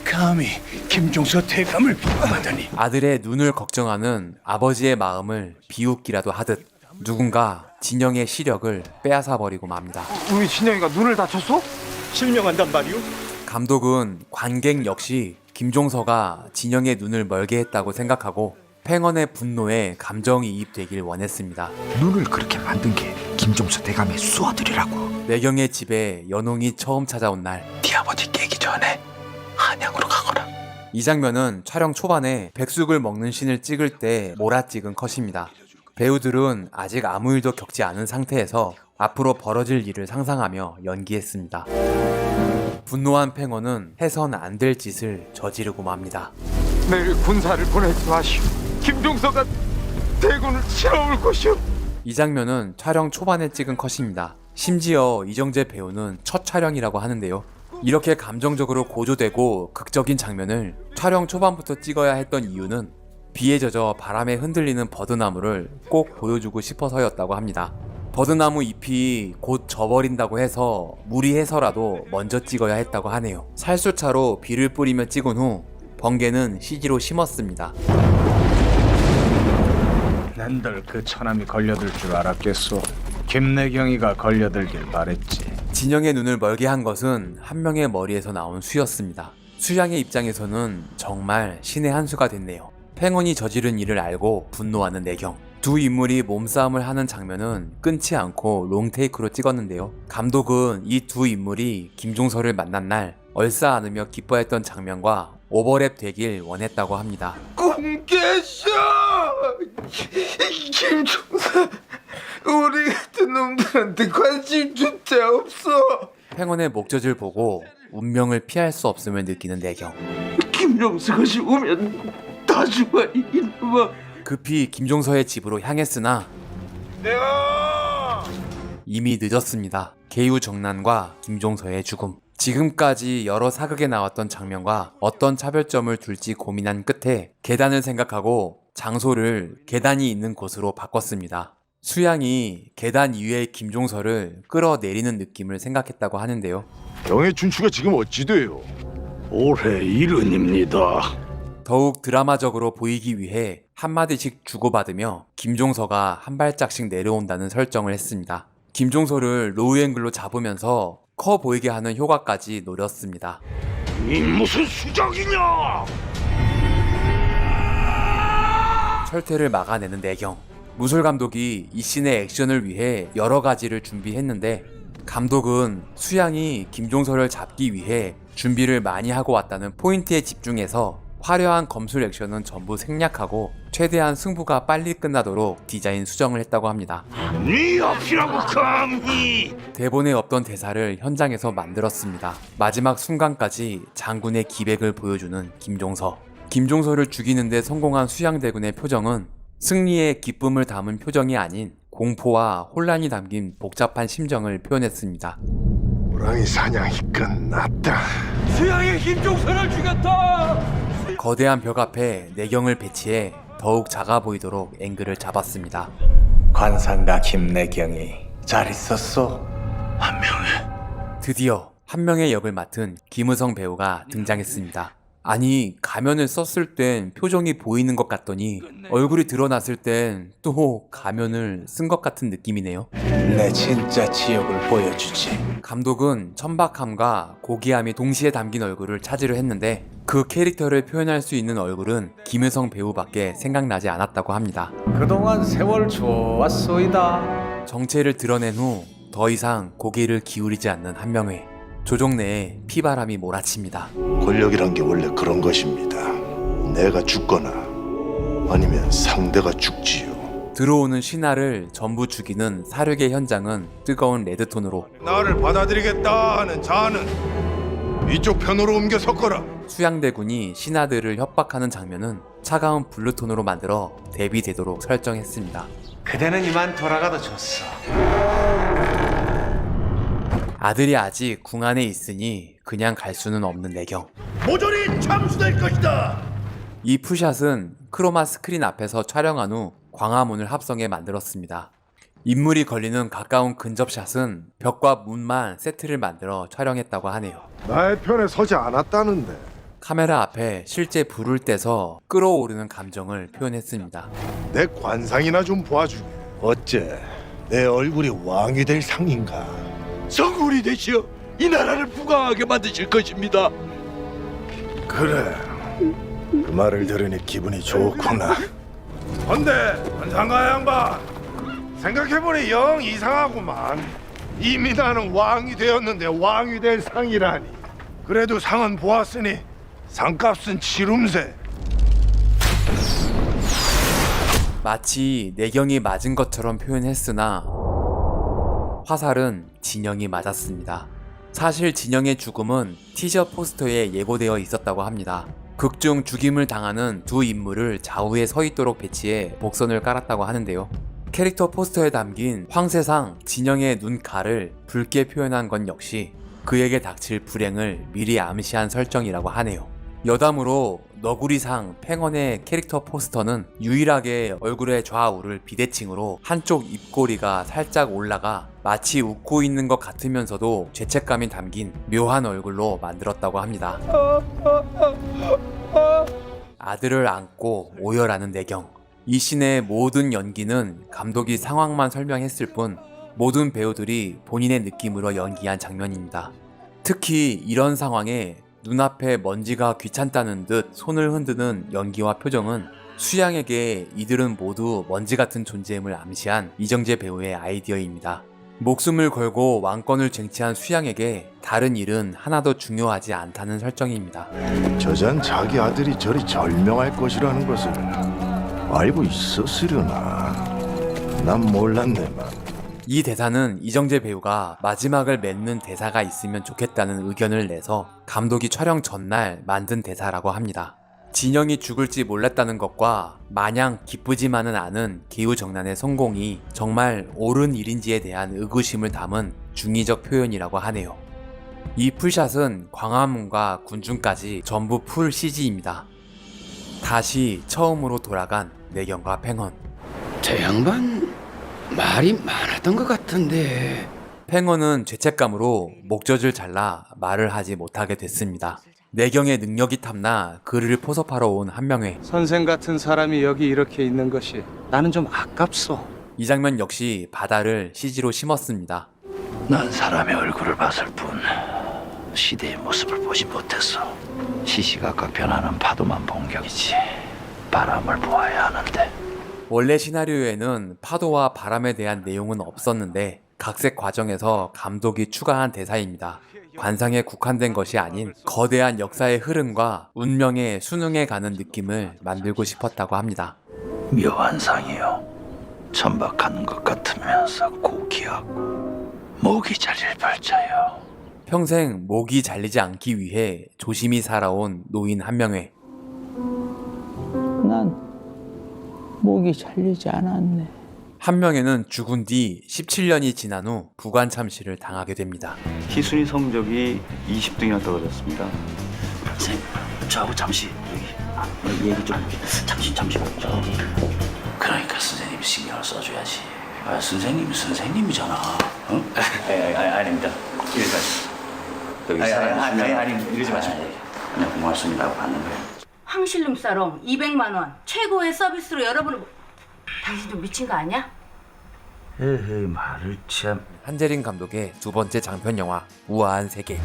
감히 김종서 대감을 비판하다니. 아들의 눈을 걱정하는 아버지의 마음을 비웃기라도 하듯 누군가 진영의 시력을 빼앗아 버리고 맙니다. 우리 진영이가 눈을 다쳤어? 실명한단 말이오? 감독은 관객 역시 김종서가 진영의 눈을 멀게 했다고 생각하고 팽언의 분노에 감정이입되길 원했습니다. 눈을 그렇게 만든 게 김종서 대감의 수아들이라고. 내경의 집에 연홍이 처음 찾아온 날, 네 아버지 깨기 전에 한양으로 가거라. 이 장면은 촬영 초반에 백숙을 먹는 씬을 찍을 때 몰아찍은 컷입니다. 배우들은 아직 아무 일도 겪지 않은 상태에서 앞으로 벌어질 일을 상상하며 연기했습니다. 분노한 팽언은 해선 안 될 짓을 저지르고 맙니다. 내일 군사를 보내지 마시오. 김종서가 대군을 실어올 것이오. 이 장면은 촬영 초반에 찍은 컷입니다. 심지어 이정재 배우는 첫 촬영이라고 하는데요. 이렇게 감정적으로 고조되고 극적인 장면을 촬영 초반부터 찍어야 했던 이유는 비에 젖어 바람에 흔들리는 버드나무를 꼭 보여주고 싶어서였다고 합니다. 버드나무 잎이 곧 져버린다고 해서 무리해서라도 먼저 찍어야 했다고 하네요. 살수차로 비를 뿌리며 찍은 후 번개는 CG로 심었습니다. 난들 그 처남이 걸려들 줄 알았겠소. 김내경이가 걸려들길 바랬지. 진영의 눈을 멀게 한 것은 한 명의 머리에서 나온 수였습니다. 수양의 입장에서는 정말 신의 한 수가 됐네요. 팽언이 저지른 일을 알고 분노하는 내경. 두 인물이 몸싸움을 하는 장면은 끊지 않고 롱테이크로 찍었는데요. 감독은 이 두 인물이 김종서를 만난 날 얼싸 안으며 기뻐했던 장면과 오버랩 되길 원했다고 합니다. 꿈 깨셔. 김종서, 우리 같은 놈들한테 관심조차 없어. 팽언의 목젖을 보고 운명을 피할 수 없음을 느끼는 내경. 김종서가 죽으면 다 다 죽어 이놈아. 급히 김종서의 집으로 향했으나 이미 늦었습니다. 계유정난과 김종서의 죽음. 지금까지 여러 사극에 나왔던 장면과 어떤 차별점을 둘지 고민한 끝에 계단을 생각하고 장소를 계단이 있는 곳으로 바꿨습니다. 수양이 계단 위에 김종서를 끌어내리는 느낌을 생각했다고 하는데요. 영의 춘추가 지금 어찌 돼요? 올해 일흔입니다. 더욱 드라마적으로 보이기 위해 한마디씩 주고받으며 김종서가 한 발짝씩 내려온다는 설정을 했습니다. 김종서를 로우앵글로 잡으면서 커 보이게 하는 효과까지 노렸습니다. 이 무슨 수작이냐? 철퇴를 막아내는 내경. 무술 감독이 이 씬의 액션을 위해 여러 가지를 준비했는데 감독은 수양이 김종서를 잡기 위해 준비를 많이 하고 왔다는 포인트에 집중해서 화려한 검술 액션은 전부 생략하고 최대한 승부가 빨리 끝나도록 디자인 수정을 했다고 합니다. 네 앞이라고 감히. 대본에 없던 대사를 현장에서 만들었습니다. 마지막 순간까지 장군의 기백을 보여주는 김종서. 김종서를 죽이는데 성공한 수양대군의 표정은 승리의 기쁨을 담은 표정이 아닌 공포와 혼란이 담긴 복잡한 심정을 표현했습니다. 호랑이 사냥이 끝났다. 수양이 김종서를 죽였다. 거대한 벽 앞에 내경을 배치해 더욱 작아 보이도록 앵글을 잡았습니다. 관상가 김내경이 잘 있었어. 한 명의. 드디어 한 명의 역을 맡은 김의성 배우가 등장했습니다. 아니, 가면을 썼을 땐 표정이 보이는 것 같더니 얼굴이 드러났을 땐 또 가면을 쓴 것 같은 느낌이네요. 내 진짜 지역을 보여주지. 감독은 천박함과 고귀함이 동시에 담긴 얼굴을 차지를 했는데 그 캐릭터를 표현할 수 있는 얼굴은 김의성 배우밖에 생각나지 않았다고 합니다. 그동안 세월 좋았소이다. 정체를 드러낸 후 더 이상 고개를 기울이지 않는 한명회. 조정 내에 피바람이 몰아칩니다. 권력이란 게 원래 그런 것입니다. 내가 죽거나 아니면 상대가 죽지요. 들어오는 신하를 전부 죽이는 사륙의 현장은 뜨거운 레드톤으로 나를 받아들이겠다 하는 자는 이쪽 편으로 옮겨 섰거라. 수양대군이 신하들을 협박하는 장면은 차가운 블루톤으로 만들어 대비되도록 설정했습니다. 그대는 이만 돌아가도 좋소. 아들이 아직 궁 안에 있으니 그냥 갈 수는 없는 내경. 모조리 참수될 것이다. 이 푸샷은 크로마 스크린 앞에서 촬영한 후 광화문을 합성해 만들었습니다. 인물이 걸리는 가까운 근접샷은 벽과 문만 세트를 만들어 촬영했다고 하네요. 나의 편에 서지 않았다는데. 카메라 앞에 실제 불을 떼서 끌어오르는 감정을 표현했습니다. 내 관상이나 좀 보아주게. 어째 내 얼굴이 왕이 될 상인가? 성군이 되시어 이 나라를 부강하게 만드실 것입니다. 그래, 그 말을 들으니 기분이 좋구나. 헌데 관상가 양반, 생각해보니 영 이상하구만. 이미 나는 왕이 되었는데 왕이 될 상이라니. 그래도 상은 보았으니 상값은 치rum새. 마치 내경이 맞은 것처럼 표현했으나 화살은 진영이 맞았습니다. 사실 진영의 죽음은 티저 포스터에 예고되어 있었다고 합니다. 극중 죽임을 당하는 두 인물을 좌우에 서 있도록 배치해 복선을 깔았다고 하는데요. 캐릭터 포스터에 담긴 황새상 진영의 눈가를 붉게 표현한 건 역시 그에게 닥칠 불행을 미리 암시한 설정이라고 하네요. 여담으로 너구리상 팽원의 캐릭터 포스터는 유일하게 얼굴의 좌우를 비대칭으로 한쪽 입꼬리가 살짝 올라가 마치 웃고 있는 것 같으면서도 죄책감이 담긴 묘한 얼굴로 만들었다고 합니다. 아들을 안고 오열하는 내경. 이 씬의 모든 연기는 감독이 상황만 설명했을 뿐 모든 배우들이 본인의 느낌으로 연기한 장면입니다. 특히 이런 상황에 눈앞에 먼지가 귀찮다는 듯 손을 흔드는 연기와 표정은 수양에게 이들은 모두 먼지 같은 존재임을 암시한 이정재 배우의 아이디어입니다. 목숨을 걸고 왕권을 쟁취한 수양에게 다른 일은 하나도 중요하지 않다는 설정입니다. 저잔 자기 아들이 저리 절명할 것이라는 것을 알고 있었으려나. 난 몰랐네만. 이 대사는 이정재 배우가 마지막을 맺는 대사가 있으면 좋겠다는 의견을 내서 감독이 촬영 전날 만든 대사라고 합니다. 진영이 죽을지 몰랐다는 것과 마냥 기쁘지만은 않은 기후정난의 성공이 정말 옳은 일인지에 대한 의구심을 담은 중의적 표현이라고 하네요. 이 풀샷은 광화문과 군중까지 전부 풀 CG입니다. 다시 처음으로 돌아간 내경과 팽헌. 저 양반 말이 많았던 것 같은데. 팽헌은 죄책감으로 목젖을 잘라 말을 하지 못하게 됐습니다. 내경의 능력이 탐나 그를 포섭하러 온 한명회. 선생 같은 사람이 여기 이렇게 있는 것이 나는 좀 아깝소. 이 장면 역시 바다를 CG로 심었습니다. 난 사람의 얼굴을 봤을 뿐 시대의 모습을 보지 못했어. 시시각각 변하는 파도만 본 격이지. 바람을 보아야 하는데. 원래 시나리오에는 파도와 바람에 대한 내용은 없었는데 각색 과정에서 감독이 추가한 대사입니다. 관상에 국한된 것이 아닌 거대한 역사의 흐름과 운명의 순응해 가는 느낌을 만들고 싶었다고 합니다. 묘한 상이요. 천박한 것 같으면서 고귀하고 목이 잘릴 발자요. 평생 목이 잘리지 않기 위해 조심히 살아온 노인 한명회. 난 목이 잘리지 않았네. 한명회는 죽은 뒤 17년이 지난 후 부관 참시를 당하게 됩니다. 희순이 성적이 20등이나 떨어졌습니다. 선생님, 저하고 잠시 여기 얘기 좀 잠시 저. 그러니까 선생님 신경을 써줘야지. 아, 선생님이잖아. 어? 아닙니다. 이러지 마세요. 아니, 이러지 마세요. 그냥 고맙습니다 하고 받는 거예요. 황실름 사롱 200만 원 최고의 서비스로 여러분을 당신 좀 미친 거 아니야? 에헤이 말을 참. 한재린 감독의 두 번째 장편 영화 우아한 세계.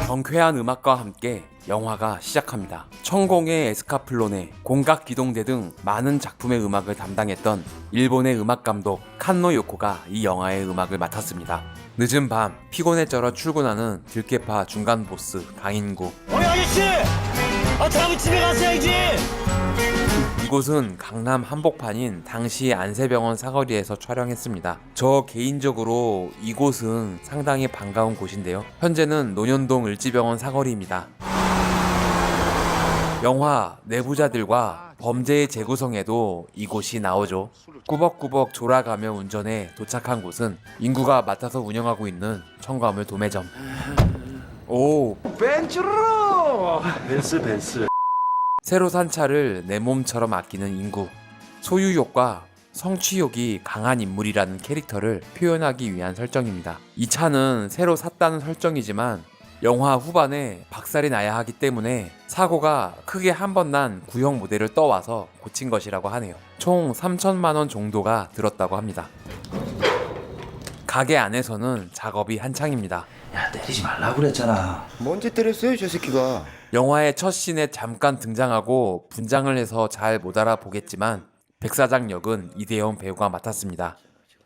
경쾌한 음악과 함께 영화가 시작합니다. 천공의 에스카플로네, 공각기동대 등 많은 작품의 음악을 담당했던 일본의 음악 감독 칸노 요코가 이 영화의 음악을 맡았습니다. 늦은 밤 피곤에 쩔어 출근하는 들깨파 중간 보스 강인구. 아저씨! 저랑 집에 가셔야지! 이곳은 강남 한복판인 당시 안세병원 사거리에서 촬영했습니다. 저 개인적으로 이곳은 상당히 반가운 곳인데요. 현재는 논현동 을지병원 사거리입니다. 영화 내부자들과 범죄의 재구성에도 이곳이 나오죠. 꾸벅꾸벅 졸아가며 운전해 도착한 곳은 인구가 맡아서 운영하고 있는 청과물 도매점. 오, 벤츠로! 벤츠. 새로 산 차를 내 몸처럼 아끼는 인구. 소유욕과 성취욕이 강한 인물이라는 캐릭터를 표현하기 위한 설정입니다. 이 차는 새로 샀다는 설정이지만 영화 후반에 박살이 나야 하기 때문에 사고가 크게 한 번 난 구형 모델을 떠와서 고친 것이라고 하네요. 총 3천만 원 정도가 들었다고 합니다. 가게 안에서는 작업이 한창입니다. 야, 때리지 말라고 그랬잖아. 뭔지 때렸어요 저 새끼가. 영화의 첫 씬에 잠깐 등장하고 분장을 해서 잘 못 알아보겠지만 백사장 역은 이대현 배우가 맡았습니다.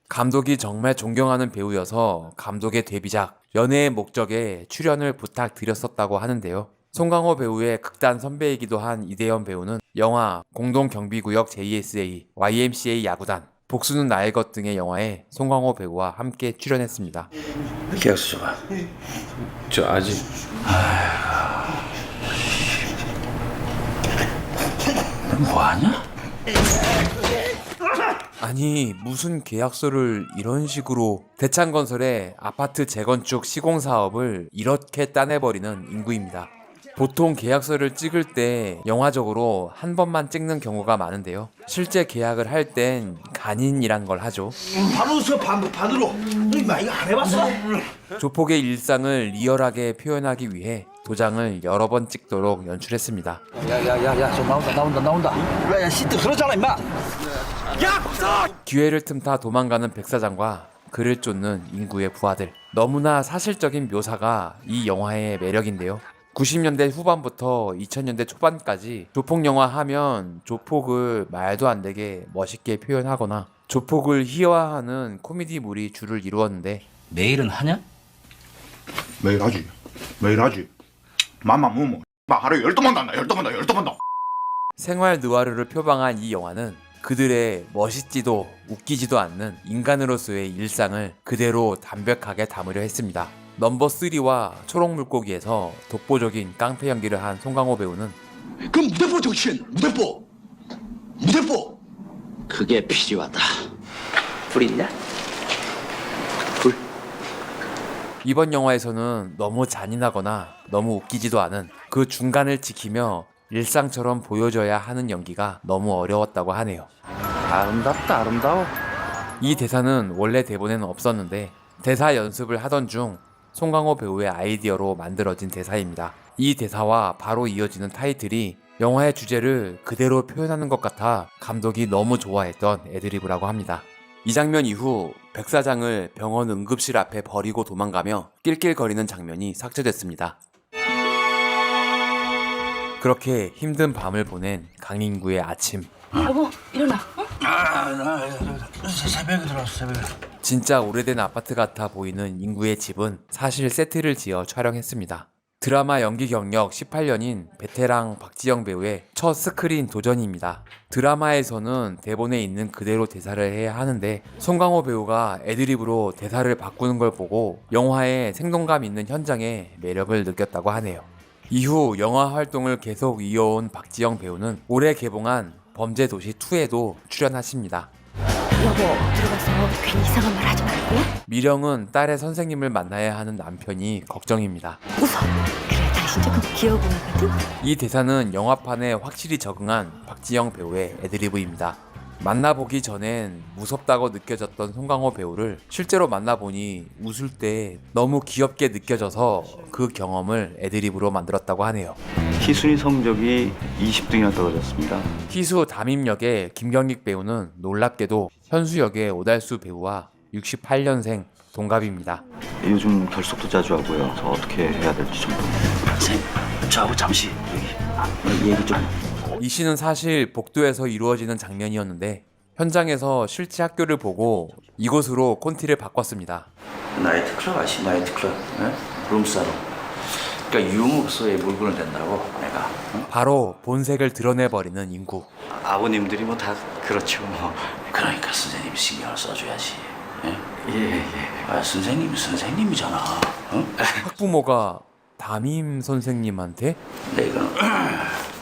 감독이 정말 존경하는 배우여서 감독의 데뷔작 연애의 목적에 출연을 부탁드렸었다고 하는데요. 송강호 배우의 극단 선배이기도 한 이대현 배우는 영화 공동경비구역 JSA, YMCA 야구단, 복수는 나의 것 등의 영화에 송강호 배우와 함께 출연했습니다. 계약서 줘봐. 저 아직. 뭐하냐? 아니 무슨 계약서를 이런 식으로. 대창건설의 아파트 재건축 시공사업을 이렇게 따내버리는 인구입니다. 보통 계약서를 찍을 때 영화적으로 한 번만 찍는 경우가 많은데요. 실제 계약을 할 땐 간인이란 걸 하죠. 반으로 반으로. 이거 안 해봤어? 조폭의 일상을 리얼하게 표현하기 위해 도장을 여러 번 찍도록 연출했습니다. 야야야야 저 나온다. 야야 시트 그러잖아 임마. 기회를 틈타 도망가는 백사장과 그를 쫓는 인구의 부하들. 너무나 사실적인 묘사가 이 영화의 매력인데요. 90년대 후반부터 2000년대 초반까지 조폭 영화 하면 조폭을 말도 안 되게 멋있게 표현하거나 조폭을 희화화하는 코미디물이 주를 이루었는데 매일은 하냐? 매일 하지. 맘마 하루에 12번 단다. 생활 느와르를 표방한 이 영화는 그들의 멋있지도 웃기지도 않는 인간으로서의 일상을 그대로 담백하게 담으려 했습니다. 넘버 3와 초록물고기에서 독보적인 깡패 연기를 한 송강호 배우는 그럼 무대포 정신, 무대포. 그게 필요하다. 불 있냐? 이번 영화에서는 너무 잔인하거나 너무 웃기지도 않은 그 중간을 지키며 일상처럼 보여줘야 하는 연기가 너무 어려웠다고 하네요. 아름답다, 아름다워. 이 대사는 원래 대본에는 없었는데 대사 연습을 하던 중 송강호 배우의 아이디어로 만들어진 대사입니다. 이 대사와 바로 이어지는 타이틀이 영화의 주제를 그대로 표현하는 것 같아 감독이 너무 좋아했던 애드리브라고 합니다. 이 장면 이후 백 사장을 병원 응급실 앞에 버리고 도망가며 낄낄거리는 장면이 삭제됐습니다. 그렇게 힘든 밤을 보낸 강인구의 아침. 여보, 일어나. 새벽에 들어왔어, 새벽에. 진짜 오래된 아파트 같아 보이는 인구의 집은 사실 세트를 지어 촬영했습니다. 드라마 연기 경력 18년인 베테랑 박지영 배우의 첫 스크린 도전입니다. 드라마에서는 대본에 있는 그대로 대사를 해야 하는데 송강호 배우가 애드립으로 대사를 바꾸는 걸 보고 영화의 생동감 있는 현장에 매력을 느꼈다고 하네요. 이후 영화 활동을 계속 이어온 박지영 배우는 올해 개봉한 범죄도시2에도 출연하십니다. 여보, 들어가서 괜히 이상한 말 하지 말고. 미령은 딸의 선생님을 만나야 하는 남편이 걱정입니다. 웃어. 그래, 당신 조금 귀여워 보이거든. 이 대사는 영화판에 확실히 적응한 박지영 배우의 애드리브입니다. 만나보기 전엔 무섭다고 느껴졌던 송강호 배우를 실제로 만나보니 웃을 때 너무 귀엽게 느껴져서 그 경험을 애드리브로 만들었다고 하네요. 희순이 성적이 20등이나 떨어졌습니다. 희수 담임 역의 김경익 배우는 놀랍게도 현수 역의 오달수 배우와 68년생 동갑입니다. 요즘 결석도 자주 하고요. 저 어떻게 해야 될지 좀. 선생님, 저하고 잠시 여기 얘기 좀. 이 시는 사실 복도에서 이루어지는 장면이었는데 현장에서 실제 학교를 보고 이곳으로 콘티를 바꿨습니다. 나이트클럽 아시? 나이트클럽, 네? 룸사롱. 그러니까 유흥업소에 물건을 댄다고 내가. 응? 바로 본색을 드러내버리는 인구. 아버님들이 뭐 다 그렇죠. 뭐. 그러니까 선생님이 신경을 써줘야지. 예. 아, 선생님이잖아. 응? 학부모가 담임 선생님한테? 네, 이거는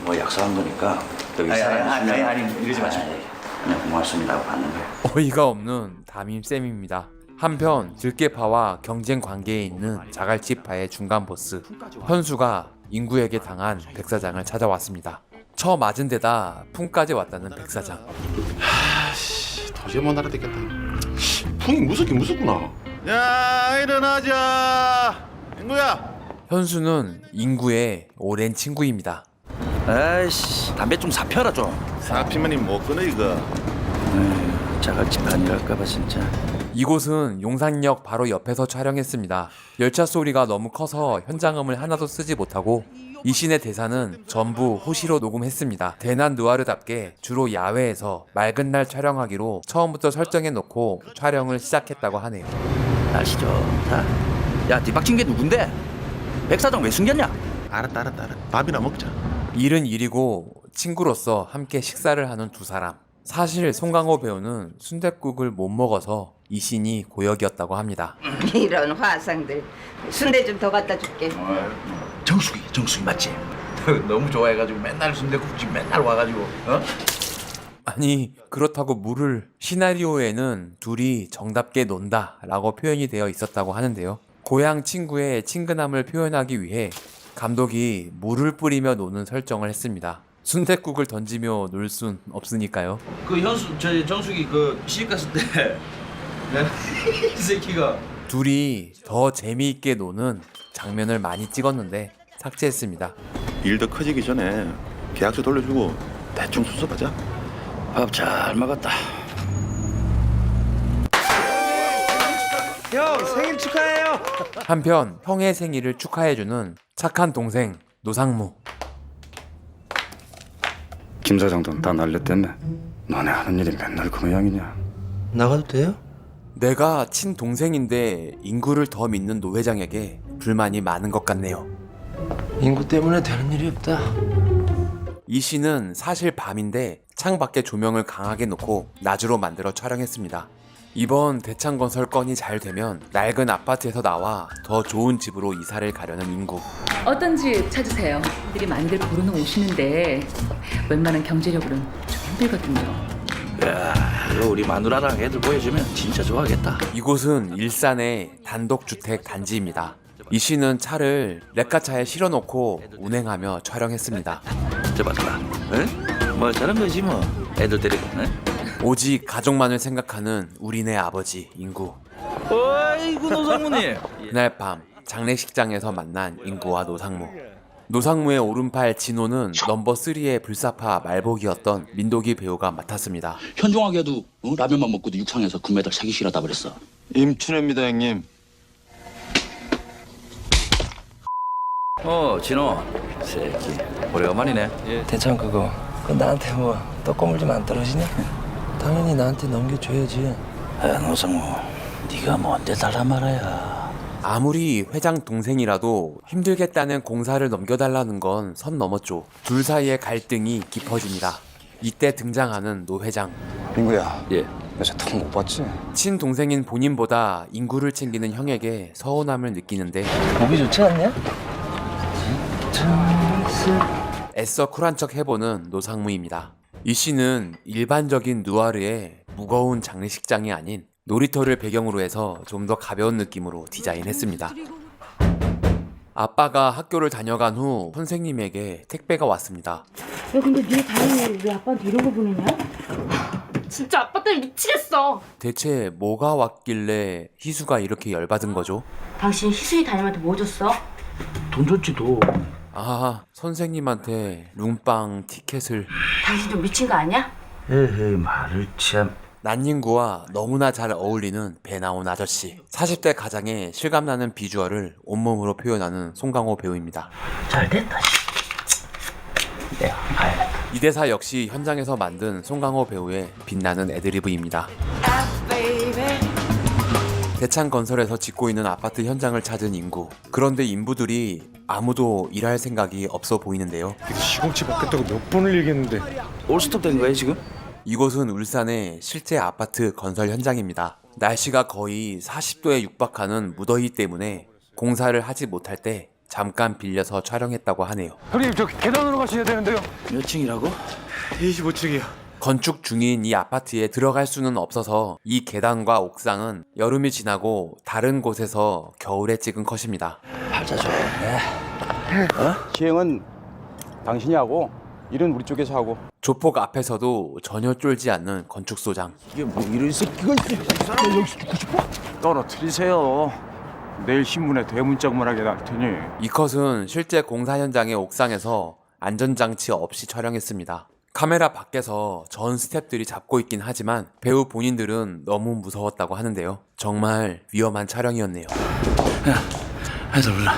뭐 약속한 거니까 여기 아니 이러지 마시고 그냥 고맙습니다 하고 받는 거예요. 어이가 없는 담임쌤입니다. 한편 들깨파와 경쟁 관계에 있는 자갈치파의 중간 보스 현수가 인구에게 당한 백사장을 찾아왔습니다. 처 맞은 데다 풍까지 왔다는 백사장. 도저히 못 알아듣겠다. 풍이 무섭구나. 야, 일어나자. 인구야. 현수는 인구의 오랜 친구입니다. 아이씨, 담배 좀 사펴라 좀. 사피면이 못 끊어 이거. 자갈치 반이랄까봐 진짜. 이곳은 용산역 바로 옆에서 촬영했습니다. 열차 소리가 너무 커서 현장음을 하나도 쓰지 못하고 이 씬의 대사는 전부 호시로 녹음했습니다. 대난 느와르답게 주로 야외에서 맑은 날 촬영하기로 처음부터 설정해놓고 촬영을 시작했다고 하네요. 날씨 좋다. 야, 뒷박친 게 누군데? 백사장 왜 숨겼냐? 알았다. 밥이나 먹자. 일은 일이고 친구로서 함께 식사를 하는 두 사람. 사실 송강호 배우는 순댓국을 못 먹어서 이 씬이 고역이었다고 합니다. 이런 화상들. 순대 좀 더 갖다 줄게. 정수기 맞지? 너무 좋아해가지고 맨날 순대국집 맨날 와가지고 아니 그렇다고 물을 시나리오에는 둘이 정답게 논다 라고 표현이 되어 있었다고 하는데요. 고향 친구의 친근함을 표현하기 위해 감독이 물을 뿌리며 노는 설정을 했습니다. 순댓국을 던지며 놀 순 없으니까요. 그 현수 정수기 그 시집갔을 때 이 새끼가 둘이 더 재미있게 노는 장면을 많이 찍었는데 삭제했습니다. 일 더 커지기 전에 계약서 돌려주고 대충 수습하자. 밥 잘 먹었다. 형 생일 축하해요. 한편 형의 생일을 축하해주는 착한 동생 노상무. 김 사장돈 다 날렸댔네. 너네 하는 일이 맨날 그 모양이냐. 나가도 돼요? 내가 친동생인데 인구를 더 믿는 노 회장에게 불만이 많은 것 같네요. 인구 때문에 되는 일이 없다. 이 씬은 사실 밤인데 창밖에 조명을 강하게 놓고 낮으로 만들어 촬영했습니다. 이번 대창건설 건이 잘 되면 낡은 아파트에서 나와 더 좋은 집으로 이사를 가려는 인구. 어떤 집 찾으세요? 들이 많이들 보러는 오시는데 웬만한 경제력으로는 좀 힘들거든요. 야, 이거 우리 마누라랑 애들 보여주면 진짜 좋아하겠다. 이곳은 일산의 단독주택 단지입니다. 이 씨는 차를 레카차에 실어놓고 운행하며 촬영했습니다. 저 봐라, 응? 뭐 저런 거지 뭐. 애들 데리고, 응? 오직 가족만을 생각하는 우리네 아버지 인구. 어이구 노상무님. 그날 밤 장례식장에서 만난 인구와 노상무. 노상무의 오른팔 진호는 넘버 3의 불사파 말복이었던 민도기 배우가 맡았습니다. 현종하게도 라면만 먹고도 육상에서 금메달 3개 실었다 그랬어. 임춘혜입니다, 형님. 진호 새끼 오래간만이네. 대창 그거 나한테 뭐 떡고물 좀 안 떨어지냐? 당연히 나한테 넘겨줘야지. 야 노상무, 네가 뭔데 달라 말아야. 아무리 회장 동생이라도 힘들겠다는 공사를 넘겨달라는 건 선 넘었죠. 둘 사이의 갈등이 깊어집니다. 이때 등장하는 노 회장. 인구야. 예. 요새 턱못 봤지? 친동생인 본인보다 인구를 챙기는 형에게 서운함을 느끼는데 몸이 좋지 않냐? 애써 쿨한 척 해보는 노상무입니다. 이 씨는 일반적인 누아르의 무거운 장례식장이 아닌 놀이터를 배경으로 해서 좀 더 가벼운 느낌으로 디자인했습니다. 아빠가 학교를 다녀간 후 선생님에게 택배가 왔습니다. 야, 근데 네 다행히 왜 아빠한테 이런 거 보내냐? 진짜 아빠 때문에 미치겠어. 대체 뭐가 왔길래 희수가 이렇게 열받은 거죠? 당신 희수이 담임한테 뭐 줬어? 돈 줬지 도. 아, 선생님한테 룸빵 티켓을. 당신 좀 미친 거 아니야? 에헤이 말을 참. 난닝구와 너무나 잘 어울리는 배 나온 아저씨. 40대 가장의 실감나는 비주얼을 온몸으로 표현하는 송강호 배우입니다. 잘 됐다. 내가 가야겠다. 이 대사 역시 현장에서 만든 송강호 배우의 빛나는 애드리브입니다. 대창건설에서 짓고 있는 아파트 현장을 찾은 인구. 그런데 인부들이 아무도 일할 생각이 없어 보이는데요. 시공치 받겠다고 몇 번을 얘기했는데. 올스톱 된 거야 지금? 이곳은 울산의 실제 아파트 건설 현장입니다. 날씨가 거의 40도에 육박하는 무더위 때문에 공사를 하지 못할 때 잠깐 빌려서 촬영했다고 하네요. 형님 저 계단으로 가셔야 되는데요. 몇 층이라고? 25층이요. 건축 중인 이 아파트에 들어갈 수는 없어서 이 계단과 옥상은 여름이 지나고 다른 곳에서 겨울에 찍은 컷입니다. 팔자 좋네. 시행은 당신이 하고 일은 우리 쪽에서 하고. 조폭 앞에서도 전혀 쫄지 않는 건축소장. 이게 뭐 이런 새끼가 있어. 여기서 죽고 싶어? 떨어뜨리세요. 내일 신문에 대문짝만하게 날 테니. 이 컷은 실제 공사 현장의 옥상에서 안전장치 없이 촬영했습니다. 카메라 밖에서 전 스태프들이 잡고 있긴 하지만 배우 본인들은 너무 무서웠다고 하는데요. 정말 위험한 촬영이었네요. 애들 불러.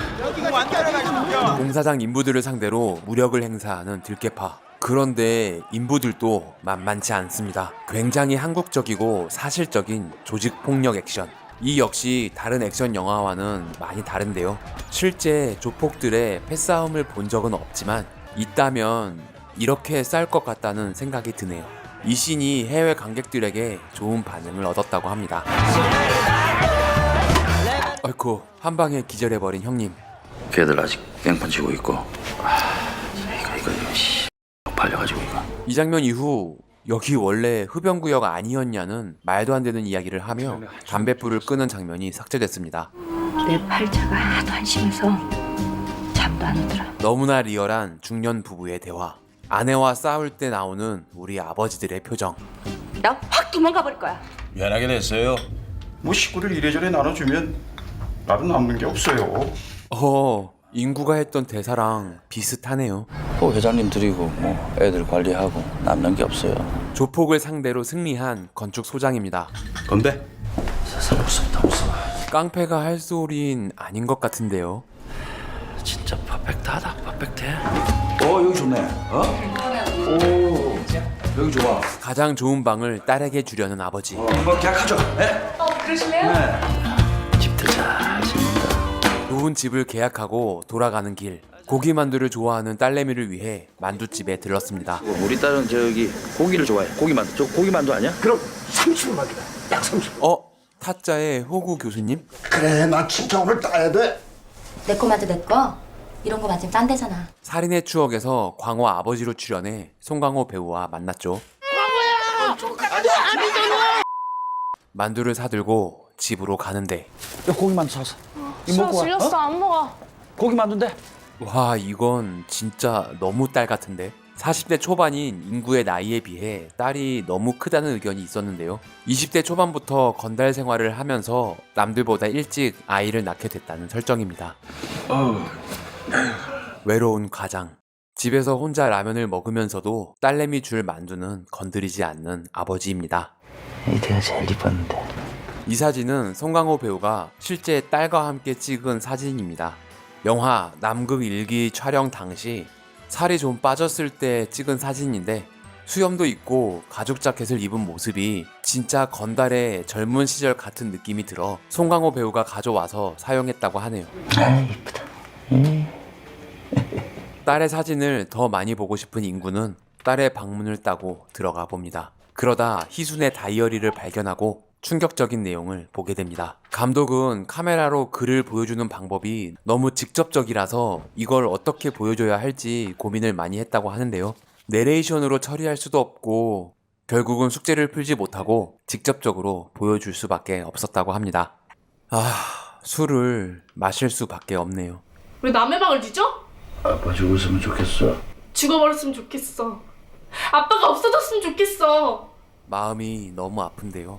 공사장 인부들을 상대로 무력을 행사하는 들깨파. 그런데 인부들도 만만치 않습니다. 굉장히 한국적이고 사실적인 조직폭력 액션. 이 역시 다른 액션 영화와는 많이 다른데요. 실제 조폭들의 패싸움을 본 적은 없지만 있다면 이렇게 싸울 것 같다는 생각이 드네요. 이 씬이 해외 관객들에게 좋은 반응을 얻었다고 합니다. 아이쿠, 한 방에 기절해버린 형님. 걔들 아직 깽판 치고 있고. 이거 팔려가지고 이거. 이 장면 이후 여기 원래 흡연구역 아니었냐는 말도 안 되는 이야기를 하며 담뱃불을 끄는 장면이 삭제됐습니다. 내 팔자가 하도 한심해서 잠도 안 오더라. 너무나 리얼한 중년 부부의 대화. 아내와 싸울 때 나오는 우리 아버지들의 표정. 나 확 도망가 버릴 거야. 미안하게 됐어요. 뭐 식구를 이래저래 나눠주면 나도 남는 게 없어요. 인구가 했던 대사랑 비슷하네요. 회장님 드리고 뭐 애들 관리하고 남는 게 없어요. 조폭을 상대로 승리한 건축소장입니다. 건데? 세상 무섭다 무서워. 깡패가 할 소린 아닌 것 같은데요. 진짜 퍼펙트하다. 퍼펙트해. 여기 좋네. 오 여기 좋아. 가장 좋은 방을 딸에게 주려는 아버지. 한번 계약하죠. 네? 그러실래요? 집들 잘 짓는다. 좋은 집을 계약하고 돌아가는 길. 고기 만두를 좋아하는 딸내미를 위해 만두집에 들렀습니다. 우리 딸은 저기 고기를 좋아해. 고기 만두. 저 고기 만두 아니야? 그럼 30원만이다. 약 30원. 타짜의 호구 교수님? 그래, 나 진짜 오늘 따야 돼. 내 거 맞아, 내 거. 이런 거 맞으면 딴 데잖아. 살인의 추억에서 광호 아버지로 출연해 송강호 배우와 만났죠. 만두를 사들고 집으로 가는데 고기 만두 사왔어. 싫어, 질렸어. 안 먹어. 고기 만두인데? 와, 이건 진짜 너무 딸 같은데. 40대 초반인 인구의 나이에 비해 딸이 너무 크다는 의견이 있었는데요. 20대 초반부터 건달 생활을 하면서 남들보다 일찍 아이를 낳게 됐다는 설정입니다. 외로운 가장. 집에서 혼자 라면을 먹으면서도 딸내미 줄 만두는 건드리지 않는 아버지입니다. 이때가 제일 이뻤는데. 이 사진은 송강호 배우가 실제 딸과 함께 찍은 사진입니다. 영화 남극 일기 촬영 당시 살이 좀 빠졌을 때 찍은 사진인데 수염도 있고 가죽 자켓을 입은 모습이 진짜 건달의 젊은 시절 같은 느낌이 들어 송강호 배우가 가져와서 사용했다고 하네요. 아, 이쁘다. 딸의 사진을 더 많이 보고 싶은 인구는 딸의 방문을 따고 들어가 봅니다. 그러다 희순의 다이어리를 발견하고 충격적인 내용을 보게 됩니다. 감독은 카메라로 글을 보여주는 방법이 너무 직접적이라서 이걸 어떻게 보여줘야 할지 고민을 많이 했다고 하는데요. 내레이션으로 처리할 수도 없고 결국은 숙제를 풀지 못하고 직접적으로 보여줄 수밖에 없었다고 합니다. 술을 마실 수밖에 없네요. 왜 남의 방을 뒤져? 아빠 죽었으면 좋겠어. 죽어버렸으면 좋겠어. 아빠가 없어졌으면 좋겠어. 마음이 너무 아픈데요.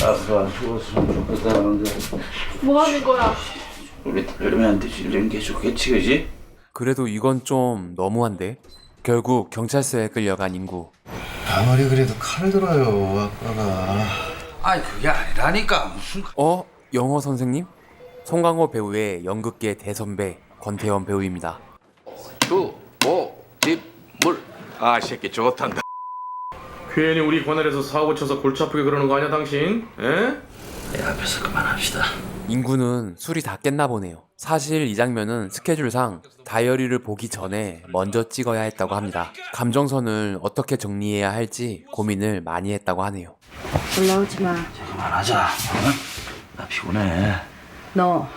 아빠 죽었으면 좋겠다는데. 뭐 하는 거야? 우리 딸내미한테 이런 게 좋겠지, 그지? 그래도 이건 좀 너무한데? 결국 경찰서에 끌려간 인구. 아무리 그래도 칼을 들어요, 아빠가. 아니, 그게 아니라니까. 무슨. 영어 선생님? 송강호 배우의 연극계 대선배 권태현 배우입니다. 물. 아, 새끼 좋단다. 괜히 우리 관할에서 사고 쳐서 골치 아프게 그러는 거 아니야 당신? 에? 내 앞에서 그만합시다. 인구는 술이 다 깼나 보네요. 사실 이 장면은 스케줄상 다이어리를 보기 전에 먼저 찍어야 했다고 합니다. 감정선을 어떻게 정리해야 할지 고민을 많이 했다고 하네요. 올라오지 마. 이제 그만하자. 나 피곤해. 너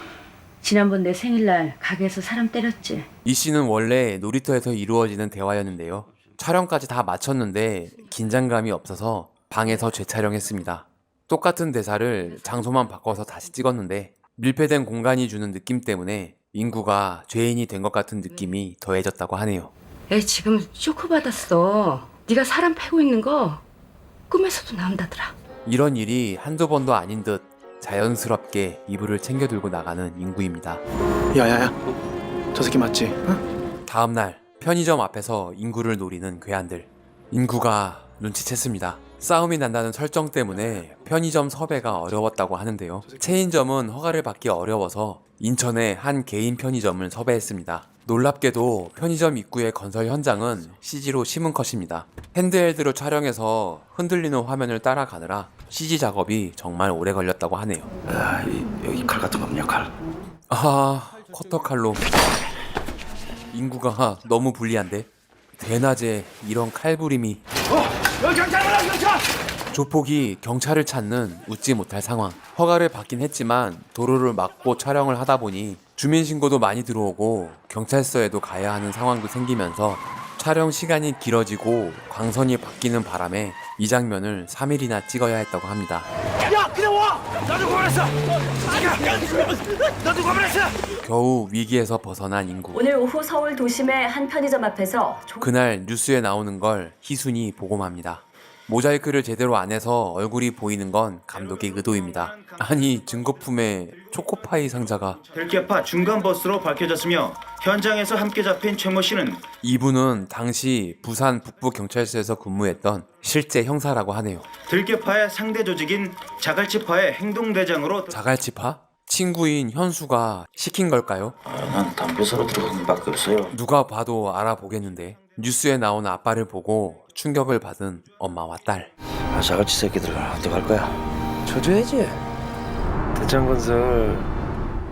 지난번 내 생일날 가게에서 사람 때렸지? 이 씬은 원래 놀이터에서 이루어지는 대화였는데요. 촬영까지 다 마쳤는데 긴장감이 없어서 방에서 재촬영했습니다. 똑같은 대사를 장소만 바꿔서 다시 찍었는데 밀폐된 공간이 주는 느낌 때문에 인구가 죄인이 된 것 같은 느낌이 더해졌다고 하네요. 애 지금 쇼크 받았어. 네가 사람 패고 있는 거 꿈에서도 나온다더라. 이런 일이 한두 번도 아닌 듯 자연스럽게 이불을 챙겨 들고 나가는 인구입니다. 야야야, 저 새끼 맞지? 응? 다음날 편의점 앞에서 인구를 노리는 괴한들. 인구가 눈치챘습니다. 싸움이 난다는 설정 때문에 편의점 섭외가 어려웠다고 하는데요. 체인점은 허가를 받기 어려워서 인천의 한 개인 편의점을 섭외했습니다. 놀랍게도 편의점 입구의 건설 현장은 CG로 심은 컷입니다. 핸드헬드로 촬영해서 흔들리는 화면을 따라가느라 CG 작업이 정말 오래 걸렸다고 하네요. 여기 칼 같은 거 없냐, 칼? 커터칼로. 인구가 너무 불리한데? 대낮에 이런 칼부림이. 여기 경찰! 조폭이 경찰을 찾는 웃지 못할 상황. 허가를 받긴 했지만 도로를 막고 촬영을 하다 보니 주민신고도 많이 들어오고 경찰서에도 가야 하는 상황도 생기면서 촬영 시간이 길어지고 광선이 바뀌는 바람에 이 장면을 3일이나 찍어야 했다고 합니다. 야, 그냥 와! 나도 구원했어! 나도 구원했어! 겨우 위기에서 벗어난 인구. 오늘 오후 서울 도심의 한 편의점 앞에서 그날 뉴스에 나오는 걸 희순이 보고 맙니다. 모자이크를 제대로 안 해서 얼굴이 보이는 건 감독의 의도입니다. 아니, 증거품에 초코파이 상자가. 들깨파 중간버스로 밝혀졌으며 현장에서 함께 잡힌 최모 씨는 이분은 당시 부산 북부경찰서에서 근무했던 실제 형사라고 하네요. 들깨파의 상대 조직인 자갈치파의 행동대장으로. 자갈치파? 친구인 현수가 시킨 걸까요? 난 담배 사러 들어간 것밖에 없어요. 누가 봐도 알아보겠는데. 뉴스에 나온 아빠를 보고 충격을 받은 엄마와 딸. 자갈치 새끼들은 어떡할 거야? 쳐줘야지. 대창건설.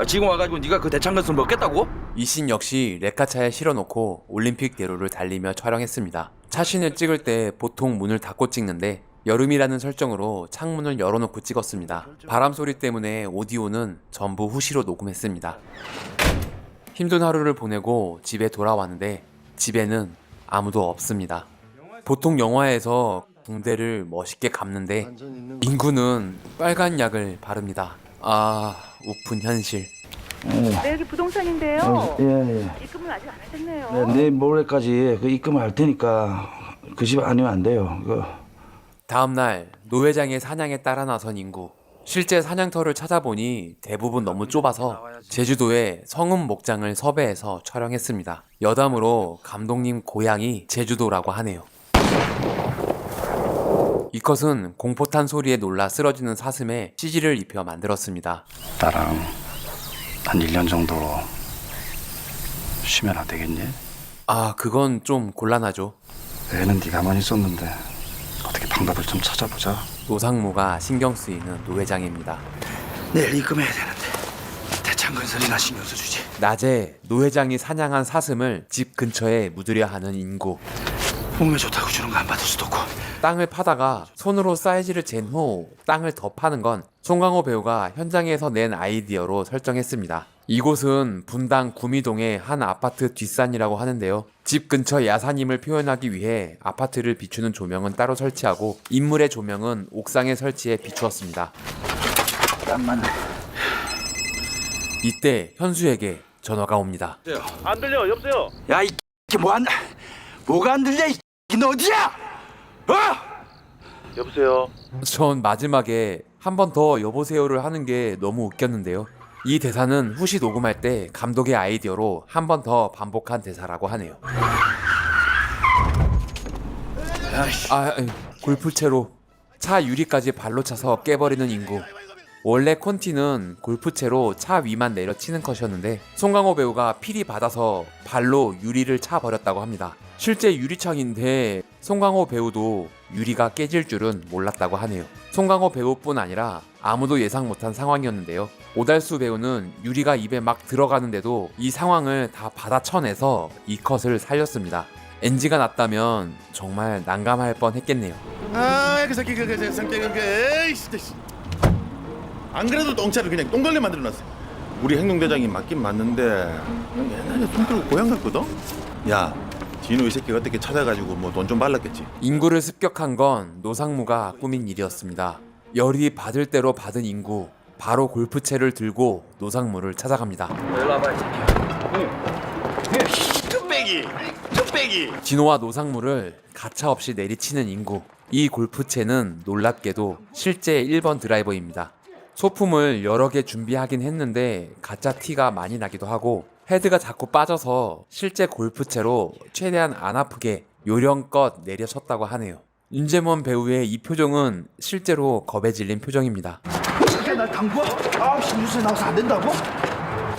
지금 와가지고 네가 그 대창건설 먹겠다고? 이 씬 역시 레카차에 실어놓고 올림픽대로를 달리며 촬영했습니다. 차신을 찍을 때 보통 문을 닫고 찍는데 여름이라는 설정으로 창문을 열어놓고 찍었습니다. 바람 소리 때문에 오디오는 전부 후시로 녹음했습니다. 힘든 하루를 보내고 집에 돌아왔는데 집에는 아무도 없습니다. 보통 영화에서 붕대를 멋있게 감는데 인구는 빨간 약을 바릅니다. 아, 우픈 현실. 네, 여기 부동산인데요. 예. 입금은 아직 안 하셨네요. 네, 내일 모레까지 그 입금을 할 테니까 그 집 아니면 안 돼요. 다음날 노 회장의 사냥에 따라 나선 인구. 실제 사냥터를 찾아보니 대부분 너무 좁아서 제주도에 성읍 목장을 섭외해서 촬영했습니다. 여담으로 감독님 고향이 제주도라고 하네요. 이 컷은 공포탄 소리에 놀라 쓰러지는 사슴에 CG를 입혀 만들었습니다. 나랑 한 1년 정도 쉬면 안 되겠니? 아, 그건 좀 곤란하죠. 애는 네가 가만히 있었는데 어떻게 방법을 좀 찾아보자. 노상무가 신경 쓰이는 노 회장입니다. 내일 입금해야 되는데 대창 건설이나 신경 써주지. 낮에 노 회장이 사냥한 사슴을 집 근처에 묻으려 하는 인구. 몸에 좋다고 주는 거 안 받을 수도 없고. 땅을 파다가 손으로 사이즈를 잰 후 땅을 더 파는 건 송강호 배우가 현장에서 낸 아이디어로 설정했습니다. 이곳은 분당 구미동의 한 아파트 뒷산이라고 하는데요. 집 근처 야산임을 표현하기 위해 아파트를 비추는 조명은 따로 설치하고 인물의 조명은 옥상에 설치해 비추었습니다. 땀만. 이때 현수에게 전화가 옵니다. 안 들려, 여보세요? 야, 이게 뭐가 안 들려? 너 어디야? 여보세요? 전 마지막에 한 번 더 여보세요를 하는 게 너무 웃겼는데요. 이 대사는 후시 녹음할 때 감독의 아이디어로 한 번 더 반복한 대사라고 하네요. 골프채로 차 유리까지 발로 차서 깨버리는 인구. 원래 콘티는 골프채로 차 위만 내려치는 컷이었는데 송강호 배우가 필이 받아서 발로 유리를 차버렸다고 합니다. 실제 유리창인데 송강호 배우도 유리가 깨질 줄은 몰랐다고 하네요. 송강호 배우뿐 아니라 아무도 예상 못한 상황이었는데요. 오달수 배우는 유리가 입에 막 들어가는데도 이 상황을 다 받아쳐내서 이 컷을 살렸습니다. NG가 났다면 정말 난감할 뻔했겠네요. 그 새끼 그 성격은 에이씨. 안 그래도 똥차를 그냥 똥걸레 만들어놨어. 우리 행동대장이 맞긴 맞는데 옛날에 손 들고 고향 갔거든. 야, 진우 이 새끼가 어떻게 찾아가지고 뭐 돈 좀 발랐겠지. 인구를 습격한 건 노상무가 꾸민 일이었습니다. 열이 받을 대로 받은 인구, 바로 골프채를 들고 노상무를 찾아갑니다. 일로 와봐 이 새끼야. 뚝배기. 진호와 노상무를 가차없이 내리치는 인구. 이 골프채는 놀랍게도 실제 1번 드라이버입니다. 소품을 여러 개 준비하긴 했는데 가짜 티가 많이 나기도 하고 헤드가 자꾸 빠져서 실제 골프채로 최대한 안 아프게 요령껏 내려쳤다고 하네요. 윤재문 배우의 이 표정은 실제로 겁에 질린 표정입니다. 날 당구야? 9시 뉴스에 나와서 안 된다고?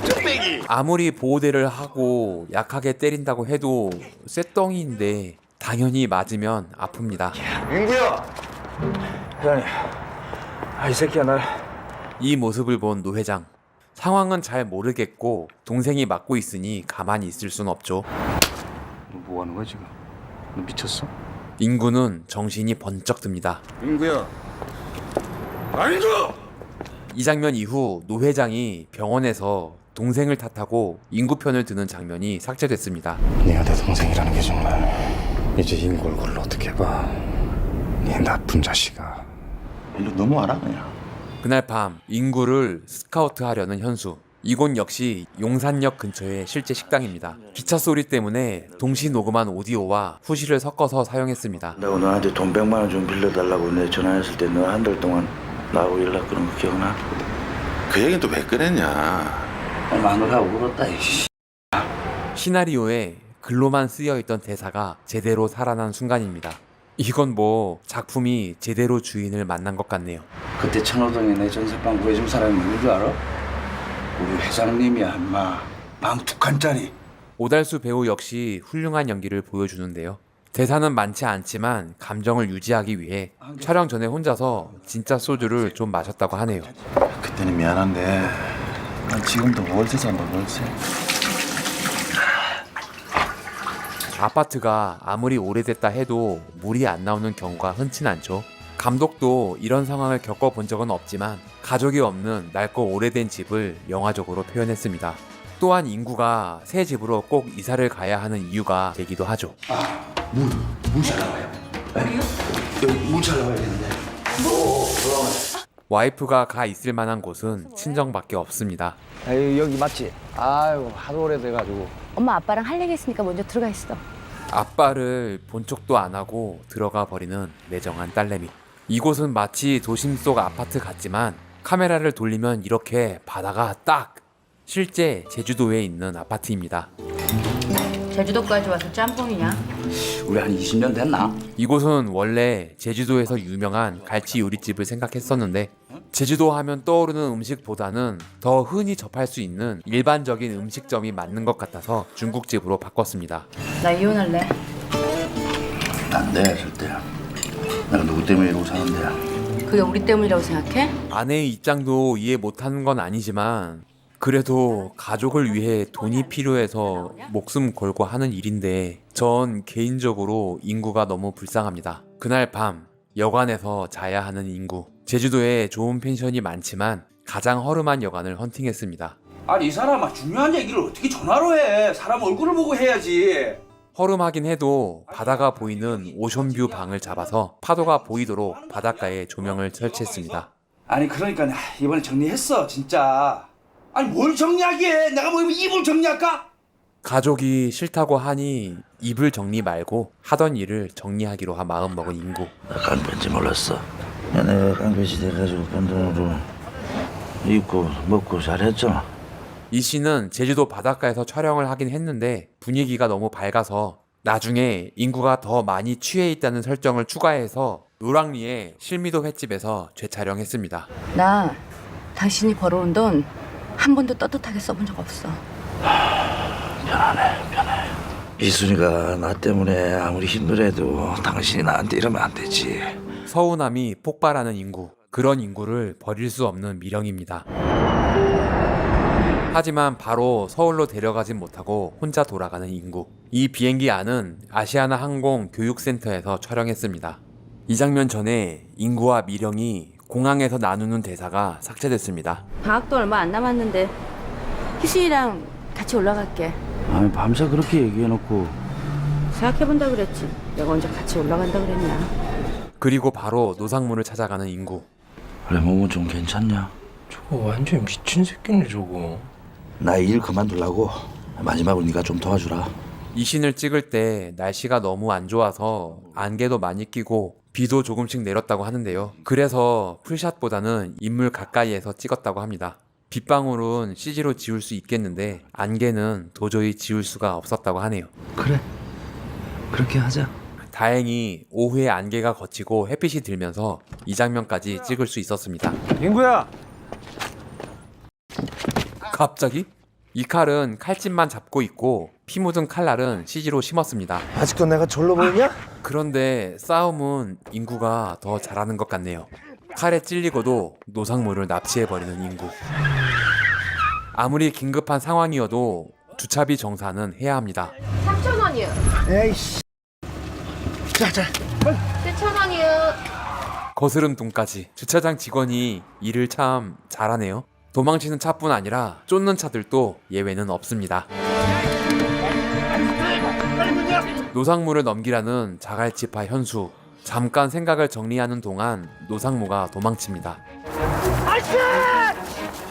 뚝배기. 아무리 보호대를 하고 약하게 때린다고 해도 쇳덩이인데 당연히 맞으면 아픕니다. 인구야. 이 새끼야 날. 이 모습을 본 노 회장. 상황은 잘 모르겠고 동생이 맞고 있으니 가만히 있을 순 없죠. 너 뭐 하는 거야 지금? 너 미쳤어? 인구는 정신이 번쩍 듭니다. 인구야. 인구! 이 장면 이후 노 회장이 병원에서 동생을 탓하고 인구 편을 드는 장면이 삭제됐습니다. 네가 내 동생이라는 게 정말 이제 인구 얼굴을 어떻게 봐? 네 나쁜 자식아. 일로 넘어와라 그냥. 그날 밤 인구를 스카우트하려는 현수. 이곳 역시 용산역 근처의 실제 식당입니다. 기차 소리 때문에 동시 녹음한 오디오와 후시를 섞어서 사용했습니다. 내가 너한테 돈 100만 원 좀 빌려달라고 내 전화했을 때 너 한 달 동안 나하고 연락 끊은 거 기억나? 그 얘기는 또 왜 꺼냈냐? 마누라하고 울었다 이씨. 시나리오에 글로만 쓰여있던 대사가 제대로 살아난 순간입니다. 이건 뭐 작품이 제대로 주인을 만난 것 같네요. 그때 천호동에 내 전세방 구해준 사람이 누군 줄 알아? 우리 회장님이야 인마. 방 2칸짜리. 오달수 배우 역시 훌륭한 연기를 보여주는데요. 대사는 많지 않지만 감정을 유지하기 위해 촬영 전에 혼자서 진짜 소주를 좀 마셨다고 하네요. 그때는 미안한데 난 지금도 월세 산다 월세. 아파트가 아무리 오래됐다 해도 물이 안 나오는 경우가 흔치 않죠. 감독도 이런 상황을 겪어본 적은 없지만 가족이 없는 낡고 오래된 집을 영화적으로 표현했습니다. 또한 인구가 새 집으로 꼭 이사를 가야 하는 이유가 되기도 하죠. 물 잘나와요. 여기 물 잘나와야겠는데. 와이프가 가 있을 만한 곳은 친정밖에 없습니다. 아유, 여기 맞지? 아유, 하도 오래돼가지고. 엄마 아빠랑 할 얘기 있으니까 먼저 들어가 있어. 아빠를 본 척도 안 하고 들어가 버리는 매정한 딸내미. 이곳은 마치 도심 속 아파트 같지만 카메라를 돌리면 이렇게 바다가 딱 실제 제주도에 있는 아파트입니다. 제주도까지 와서 짬뽕이냐? 우리 한 20년 됐나? 이곳은 원래 제주도에서 유명한 갈치 요리집을 생각했었는데 제주도 하면 떠오르는 음식보다는 더 흔히 접할 수 있는 일반적인 음식점이 맞는 것 같아서 중국집으로 바꿨습니다. 나 이혼할래. 안 돼, 절대. 내가 누구 때문에 이러고 사는데. 그게 우리 때문이라고 생각해? 아내의 입장도 이해 못하는 건 아니지만 그래도 가족을 위해 돈이 필요해서 목숨 걸고 하는 일인데 전 개인적으로 인구가 너무 불쌍합니다. 그날 밤 여관에서 자야 하는 인구. 제주도에 좋은 펜션이 많지만 가장 허름한 여관을 헌팅했습니다. 아니 이 사람아 중요한 얘기를 어떻게 전화로 해? 사람 얼굴을 보고 해야지. 허름하긴 해도 바다가 보이는 오션뷰 방을 잡아서 파도가 보이도록 바닷가에 조명을 설치했습니다. 아니 그러니까 이번에 정리했어 진짜. 아니 뭘 정리하게? 내가 뭐 이불 정리할까? 가족이 싫다고 하니 이불 정리 말고 하던 일을 정리하기로 한 마음먹은 인구. 나 깡패인지 몰랐어. 내가 깡패시 돼가지고 번 돈으로 입고 먹고 잘했잖아. 이 씨는 제주도 바닷가에서 촬영을 하긴 했는데 분위기가 너무 밝아서 나중에 인구가 더 많이 취해 있다는 설정을 추가해서 노랑리의 실미도 횟집에서 재촬영했습니다. 나 당신이 벌어온 돈 한 번도 떳떳하게 써본 적 없어. 편해. 이순이가 나 때문에 아무리 힘들어도 당신이 나한테 이러면 안 되지. 서운함이 폭발하는 인구. 그런 인구를 버릴 수 없는 미령입니다. 하지만 바로 서울로 데려가진 못하고 혼자 돌아가는 인구. 이 비행기 안은 아시아나 항공 교육센터에서 촬영했습니다. 이 장면 전에 인구와 미령이 공항에서 나누는 대사가 삭제됐습니다. 방학도 얼마 안 남았는데 희순이랑 같이 올라갈게. 아니 밤새 그렇게 얘기해놓고. 생각해본다 그랬지. 내가 언제 같이 올라간다 그랬냐. 그리고 바로 노상문을 찾아가는 인구. 그래 몸은 좀 괜찮냐? 저거 완전 미친 새끼네 저거. 나 일 그만두려고 마지막으로 네가 좀 도와주라. 이 씬을 찍을 때 날씨가 너무 안 좋아서 안개도 많이 끼고 비도 조금씩 내렸다고 하는데요. 그래서 풀샷보다는 인물 가까이에서 찍었다고 합니다. 빗방울은 CG로 지울 수 있겠는데 안개는 도저히 지울 수가 없었다고 하네요. 그래, 그렇게 하자. 다행히 오후에 안개가 걷히고 햇빛이 들면서 이 장면까지 찍을 수 있었습니다. 인구야! 갑자기? 이 칼은 칼집만 잡고 있고 피 묻은 칼날은 CG로 심었습니다. 아직도 내가 졸로 보이냐? 그런데 싸움은 인구가 더 잘하는 것 같네요. 칼에 찔리고도 노상무를 납치해버리는 인구. 아무리 긴급한 상황이어도 주차비 정산은 해야 합니다. 3,000원이요. 에이씨. 자. 4,000원이요. 거스름 돈까지. 주차장 직원이 일을 참 잘하네요. 도망치는 차뿐 아니라 쫓는 차들도 예외는 없습니다. 노상무를 넘기라는 자갈치파 현수. 잠깐 생각을 정리하는 동안 노상무가 도망칩니다.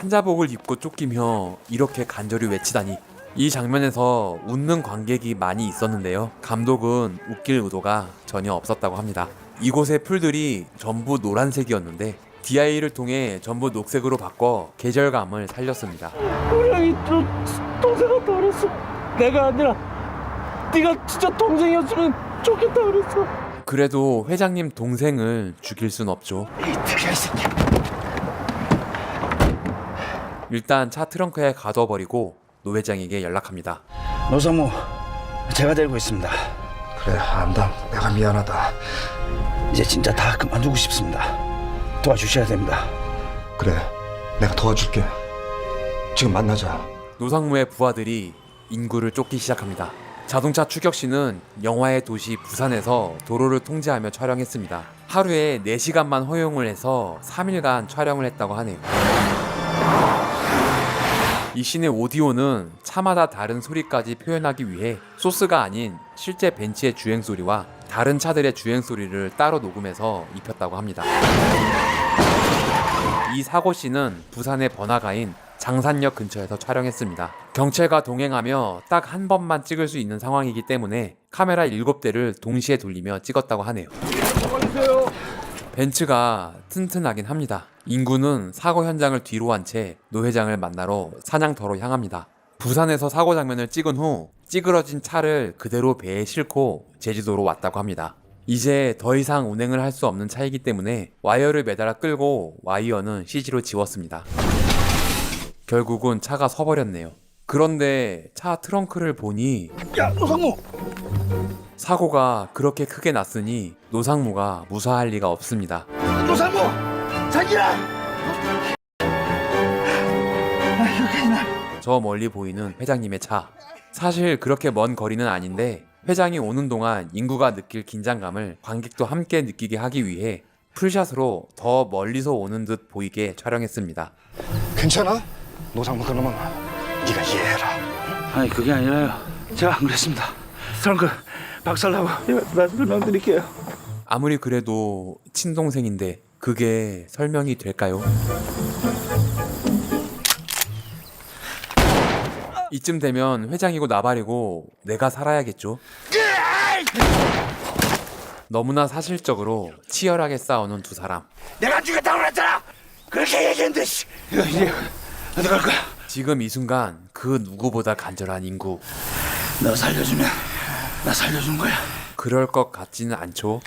한자복을 입고 쫓기며 이렇게 간절히 외치다니. 이 장면에서 웃는 관객이 많이 있었는데요. 감독은 웃길 의도가 전혀 없었다고 합니다. 이곳의 풀들이 전부 노란색이었는데 DI를 통해 전부 녹색으로 바꿔 계절감을 살렸습니다. 우리 동생한테 그랬어. 내가 아니라 네가 진짜 동생이었으면 좋겠다 그랬어. 그래도 회장님 동생을 죽일 순 없죠. 일단 차 트렁크에 가둬버리고 노 회장에게 연락합니다. 노상무, 제가 데리고 있습니다. 그래, 안다. 내가 미안하다. 이제 진짜 다 그만두고 싶습니다. 도와주셔야 됩니다. 그래, 내가 도와줄게. 지금 만나자. 노상무의 부하들이 인구를 쫓기 시작합니다. 자동차 추격신은 영화의 도시 부산에서 도로를 통제하며 촬영했습니다. 하루에 4시간만 허용을 해서 3일간 촬영을 했다고 하네요. 이 씬의 오디오는 차마다 다른 소리까지 표현하기 위해 소스가 아닌 실제 벤츠의 주행 소리와 다른 차들의 주행 소리를 따로 녹음해서 입혔다고 합니다. 이 사고 씬은 부산의 번화가인 장산역 근처에서 촬영했습니다. 경찰과 동행하며 딱 한 번만 찍을 수 있는 상황이기 때문에 카메라 7대를 동시에 돌리며 찍었다고 하네요. 벤츠가 튼튼하긴 합니다. 인구는 사고 현장을 뒤로 한 채 노 회장을 만나러 사냥터로 향합니다. 부산에서 사고 장면을 찍은 후 찌그러진 차를 그대로 배에 싣고 제주도로 왔다고 합니다. 이제 더 이상 운행을 할 수 없는 차이기 때문에 와이어를 매달아 끌고 와이어는 CG로 지웠습니다. 결국은 차가 서버렸네요. 그런데 차 트렁크를 보니 야, 노상무! 사고가 그렇게 크게 났으니 노상무가 무사할 리가 없습니다. 노상무! 자기야! 저 멀리 보이는 회장님의 차. 사실 그렇게 먼 거리는 아닌데 회장이 오는 동안 인구가 느낄 긴장감을 관객도 함께 느끼게 하기 위해 풀샷으로 더 멀리서 오는 듯 보이게 촬영했습니다. 괜찮아? 노상무 그놈은 네가 이해해라. 아니 그게 아니라요. 제가 안 그랬습니다. 트렁크 박살나고 설명드릴게요. 아무리 그래도 친동생인데 그게 설명이 될까요? 이쯤 되면 회장이고 나발이고 내가 살아야겠죠. 너무나 사실적으로 치열하게 싸우는 두 사람. 내가 죽였다고 그랬잖아! 그렇게 얘기했는데 씨. 이제 어디 갈 거야? 지금 이 순간 그 누구보다 간절한 인구. 너 살려주면 나 살려준 거야. 그럴 것 같지는 않죠.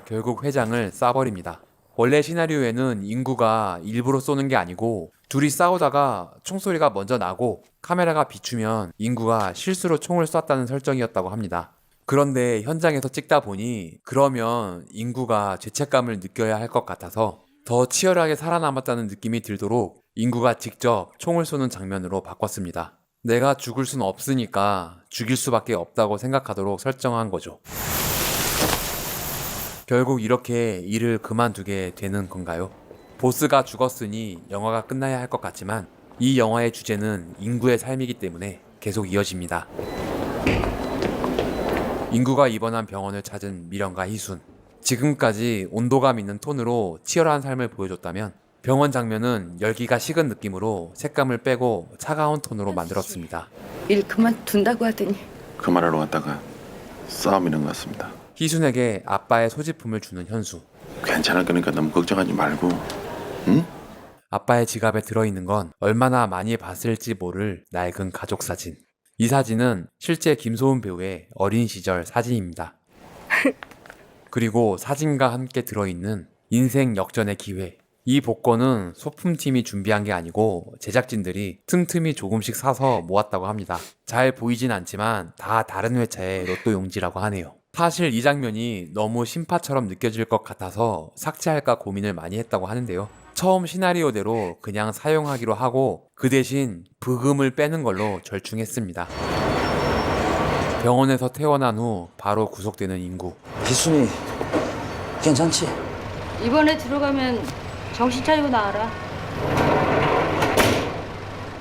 결국 회장을 쏴버립니다. 원래 시나리오에는 인구가 일부러 쏘는 게 아니고 둘이 싸우다가 총소리가 먼저 나고 카메라가 비추면 인구가 실수로 총을 쐈다는 설정이었다고 합니다. 그런데 현장에서 찍다 보니 그러면 인구가 죄책감을 느껴야 할 것 같아서 더 치열하게 살아남았다는 느낌이 들도록 인구가 직접 총을 쏘는 장면으로 바꿨습니다. 내가 죽을 순 없으니까 죽일 수밖에 없다고 생각하도록 설정한 거죠. 결국 이렇게 일을 그만두게 되는 건가요? 보스가 죽었으니 영화가 끝나야 할 것 같지만 이 영화의 주제는 인구의 삶이기 때문에 계속 이어집니다. 인구가 입원한 병원을 찾은 미련과 희순. 지금까지 온도감 있는 톤으로 치열한 삶을 보여줬다면 병원 장면은 열기가 식은 느낌으로 색감을 빼고 차가운 톤으로 만들었습니다. 일 그만둔다고 하더니 그 말하러 갔다가 싸움이 난 것 같습니다. 희순에게 아빠의 소지품을 주는 현수. 괜찮아, 그러니까 너무 걱정하지 말고, 응? 아빠의 지갑에 들어있는 건 얼마나 많이 봤을지 모를 낡은 가족 사진. 이 사진은 실제 김소은 배우의 어린 시절 사진입니다. 그리고 사진과 함께 들어있는 인생 역전의 기회. 이 복권은 소품팀이 준비한 게 아니고 제작진들이 틈틈이 조금씩 사서 모았다고 합니다. 잘 보이진 않지만 다 다른 회차의 로또 용지라고 하네요. 사실 이 장면이 너무 신파처럼 느껴질 것 같아서 삭제할까 고민을 많이 했다고 하는데요. 처음 시나리오대로 그냥 사용하기로 하고 그 대신 부금을 빼는 걸로 절충했습니다. 병원에서 퇴원한 후 바로 구속되는 인구. 기순이 괜찮지? 이번에 들어가면 정신 차리고 나와라.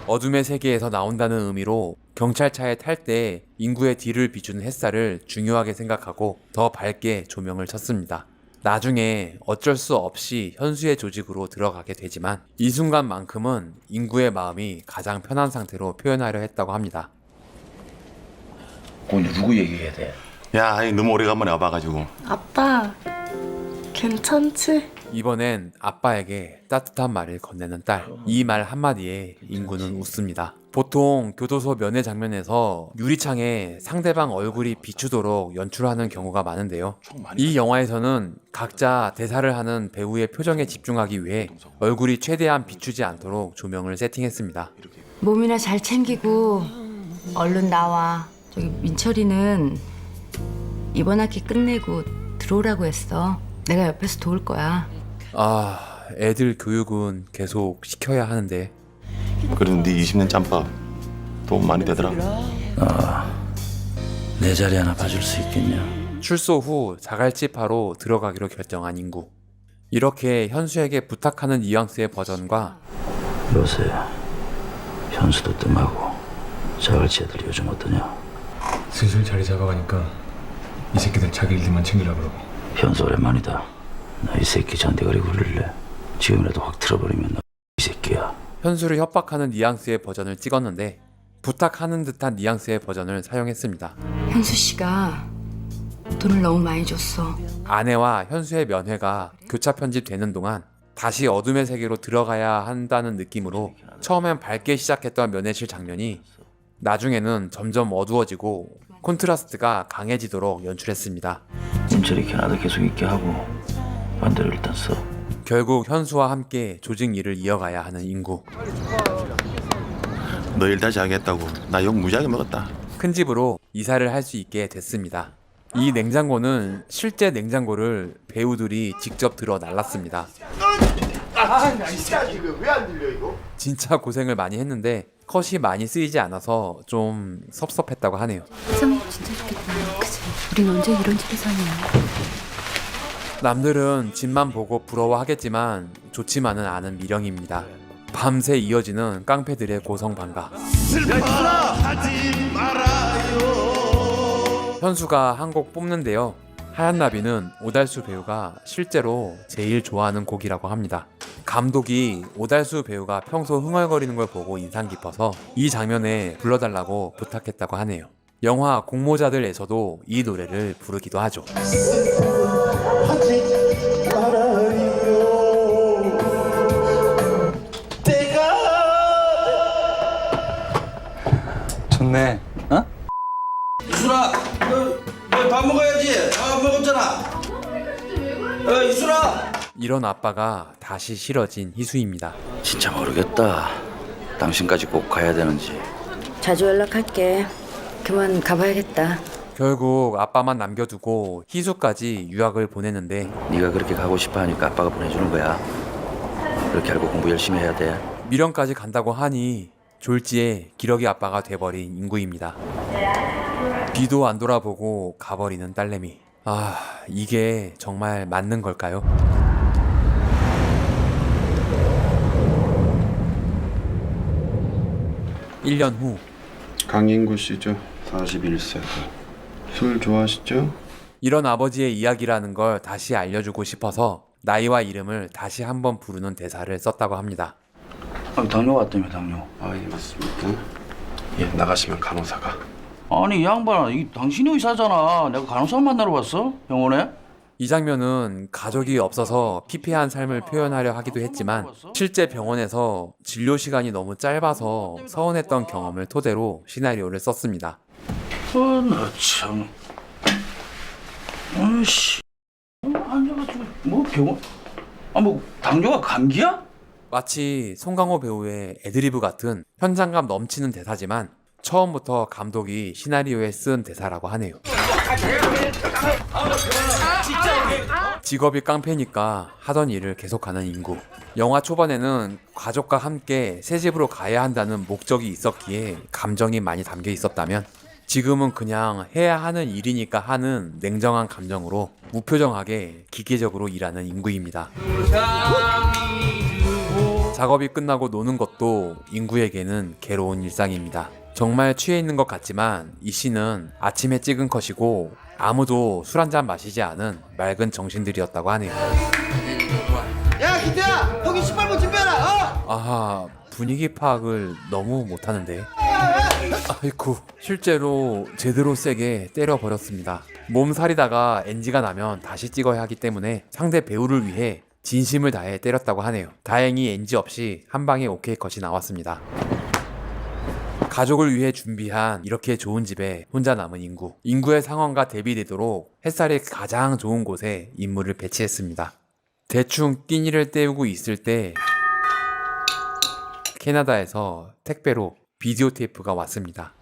어둠의 세계에서 나온다는 의미로 경찰차에 탈 때 인구의 뒤를 비추는 햇살을 중요하게 생각하고 더 밝게 조명을 쳤습니다. 나중에 어쩔 수 없이 현수의 조직으로 들어가게 되지만 이 순간만큼은 인구의 마음이 가장 편한 상태로 표현하려 했다고 합니다. 오늘 누구 얘기해야 돼? 야, 아니, 너무 오래간만에 와봐가지고. 아빠, 괜찮지? 이번엔 아빠에게 따뜻한 말을 건네는 딸. 이 말 한마디에 인구는 웃습니다. 보통 교도소 면회 장면에서 유리창에 상대방 얼굴이 비추도록 연출하는 경우가 많은데요. 이 영화에서는 각자 대사를 하는 배우의 표정에 집중하기 위해 얼굴이 최대한 비추지 않도록 조명을 세팅했습니다. 몸이나 잘 챙기고 얼른 나와. 저기 민철이는 이번 학기 끝내고 들어오라고 했어. 내가 옆에서 도울 거야. 애들 교육은 계속 시켜야 하는데. 그래도 네 20년 짬밥 도움 많이 되더라. 내 자리 하나 봐줄 수 있겠냐? 출소 후 자갈치파로 들어가기로 결정한 인구. 이렇게 현수에게 부탁하는 뉘앙스의 버전과 요새 현수도 뜸하고 자갈치 애들 요즘 어떠냐? 슬슬 자리 잡아가니까 이 새끼들 자기 일들만 챙기려고 그러고. 현수 오랜만이다. 나 이 새끼 잔대가리 굴릴래. 지금이라도 확 틀어버리면 나 이 새끼야. 현수를 협박하는 뉘앙스의 버전을 찍었는데 부탁하는 듯한 뉘앙스의 버전을 사용했습니다. 현수 씨가 돈을 너무 많이 줬어. 아내와 현수의 면회가 교차 편집되는 동안 다시 어둠의 세계로 들어가야 한다는 느낌으로 처음엔 밝게 시작했던 면회실 장면이 나중에는 점점 어두워지고 콘트라스트가 강해지도록 연출했습니다. 민철이 캐나다 계속 있게 하고 반대로 일단 써. 결국 현수와 함께 조직 일을 이어가야 하는 인구. 너 일 다시 하겠다고 나 욕 무지하게 먹었다. 큰 집으로 이사를 할 수 있게 됐습니다. 이 냉장고는 실제 냉장고를 배우들이 직접 들어 날랐습니다. 왜안 들려 이거? 진짜 고생을 많이 했는데 컷이 많이 쓰이지 않아서 좀 섭섭했다고 하네요. 참 진짜 좋겠다. 그치? 우린 언제 이런 집에 사냐? 남들은 집만 보고 부러워하겠지만 좋지만은 않은 미령입니다. 밤새 이어지는 깡패들의 고성방가. 슬퍼하지 말아요. 현수가 한 곡 뽑는데요. 하얀 나비는 오달수 배우가 실제로 제일 좋아하는 곡이라고 합니다. 감독이 오달수 배우가 평소 흥얼거리는 걸 보고 인상 깊어서 이 장면에 불러달라고 부탁했다고 하네요. 영화 공모자들에서도 이 노래를 부르기도 하죠. 좋네. 어? 이순아, 너 밥 먹어야지. 밥 먹었잖아. 이순아. 이런 아빠가 다시 싫어진 희수입니다. 진짜 모르겠다. 당신까지 꼭 가야 되는지. 자주 연락할게. 그만 가봐야겠다. 결국 아빠만 남겨두고 희수까지 유학을 보내는데 네가 그렇게 가고 싶어 하니까 아빠가 보내주는 거야. 그렇게 알고 공부 열심히 해야 돼. 미련까지 간다고 하니 졸지에 기러기 아빠가 돼버린 인구입니다. 뒤도 안 돌아보고 가버리는 딸내미. 아, 이게 정말 맞는 걸까요? (1년) 후 강인구 씨죠. 41세. 술 좋아하시죠? 이런 아버지의 이야기라는 걸 다시 알려주고 싶어서 나이와 이름을 다시 한번 부르는 대사를 썼다고 합니다. 당뇨 왔다며 당뇨. 아, 예, 맞습니까? 예, 나가시면 간호사가. 아니 이 양반아, 이 당신이 의사잖아. 내가 간호사 만나러 왔어? 병원에? 이 장면은 가족이 없어서 피폐한 삶을 표현하려 하기도 했지만 실제 병원에서 진료 시간이 너무 짧아서 서운했던 경험을 토대로 시나리오를 썼습니다. 나 참. 아이씨. 앉아가지고 뭐 병원? 뭐 당뇨가 감기야? 마치 송강호 배우의 애드리브 같은 현장감 넘치는 대사지만 처음부터 감독이 시나리오에 쓴 대사라고 하네요. 직업이 깡패니까 하던 일을 계속하는 인구. 영화 초반에는 가족과 함께 새 집으로 가야 한다는 목적이 있었기에 감정이 많이 담겨 있었다면 지금은 그냥 해야 하는 일이니까 하는 냉정한 감정으로 무표정하게 기계적으로 일하는 인구입니다. 작업이 끝나고 노는 것도 인구에게는 괴로운 일상입니다. 정말 취해 있는 것 같지만 이 씬은 아침에 찍은 컷이고 아무도 술 한잔 마시지 않은 맑은 정신들이었다고 하네요. 야, 기태야, 거기 신발부 준비해라. 아하, 분위기 파악을 너무 못하는데. 아이쿠, 실제로 제대로 세게 때려버렸습니다. 몸살이다가 NG가 나면 다시 찍어야 하기 때문에 상대 배우를 위해 진심을 다해 때렸다고 하네요. 다행히 NG 없이 한 방에 오케이 컷이 나왔습니다. 가족을 위해 준비한 이렇게 좋은 집에 혼자 남은 인구. 인구의 상황과 대비되도록 햇살이 가장 좋은 곳에 인물을 배치했습니다. 대충 끼니를 때우고 있을 때 캐나다에서 택배로 비디오 테이프가 왔습니다.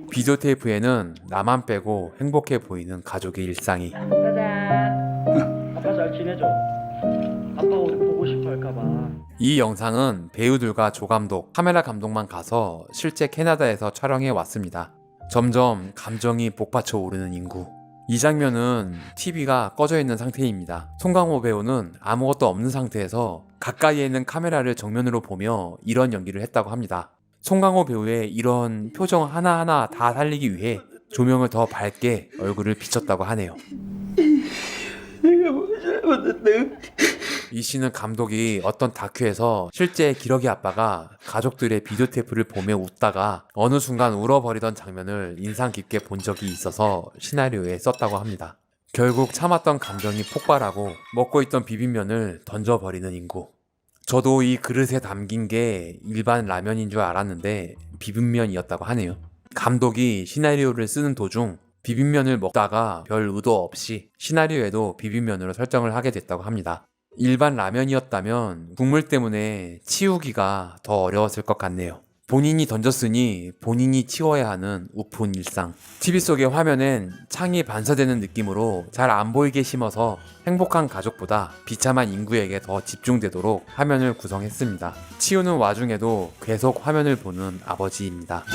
비디오 테이프에는 나만 빼고 행복해 보이는 가족의 일상이. 아빠 잘 지내죠? 아빠 오늘 보고 싶어요. 이 영상은 배우들과 조감독, 카메라 감독만 가서 실제 캐나다에서 촬영해 왔습니다. 점점 감정이 복받쳐 오르는 인구. 이 장면은 TV가 꺼져 있는 상태입니다. 송강호 배우는 아무것도 없는 상태에서 가까이에 있는 카메라를 정면으로 보며 이런 연기를 했다고 합니다. 송강호 배우의 이런 표정 하나하나 다 살리기 위해 조명을 더 밝게 얼굴을 비췄다고 하네요. 내가 뭐 잘못했나? 이 씨는 감독이 어떤 다큐에서 실제 기러기 아빠가 가족들의 비디오 테이프를 보며 웃다가 어느 순간 울어버리던 장면을 인상 깊게 본 적이 있어서 시나리오에 썼다고 합니다. 결국 참았던 감정이 폭발하고 먹고 있던 비빔면을 던져버리는 인구. 저도 이 그릇에 담긴 게 일반 라면인 줄 알았는데 비빔면이었다고 하네요. 감독이 시나리오를 쓰는 도중 비빔면을 먹다가 별 의도 없이 시나리오에도 비빔면으로 설정을 하게 됐다고 합니다. 일반 라면이었다면 국물 때문에 치우기가 더 어려웠을 것 같네요. 본인이 던졌으니 본인이 치워야 하는 우픈 일상. TV 속의 화면엔 창이 반사되는 느낌으로 잘 안 보이게 심어서 행복한 가족보다 비참한 인구에게 더 집중되도록 화면을 구성했습니다. 치우는 와중에도 계속 화면을 보는 아버지입니다.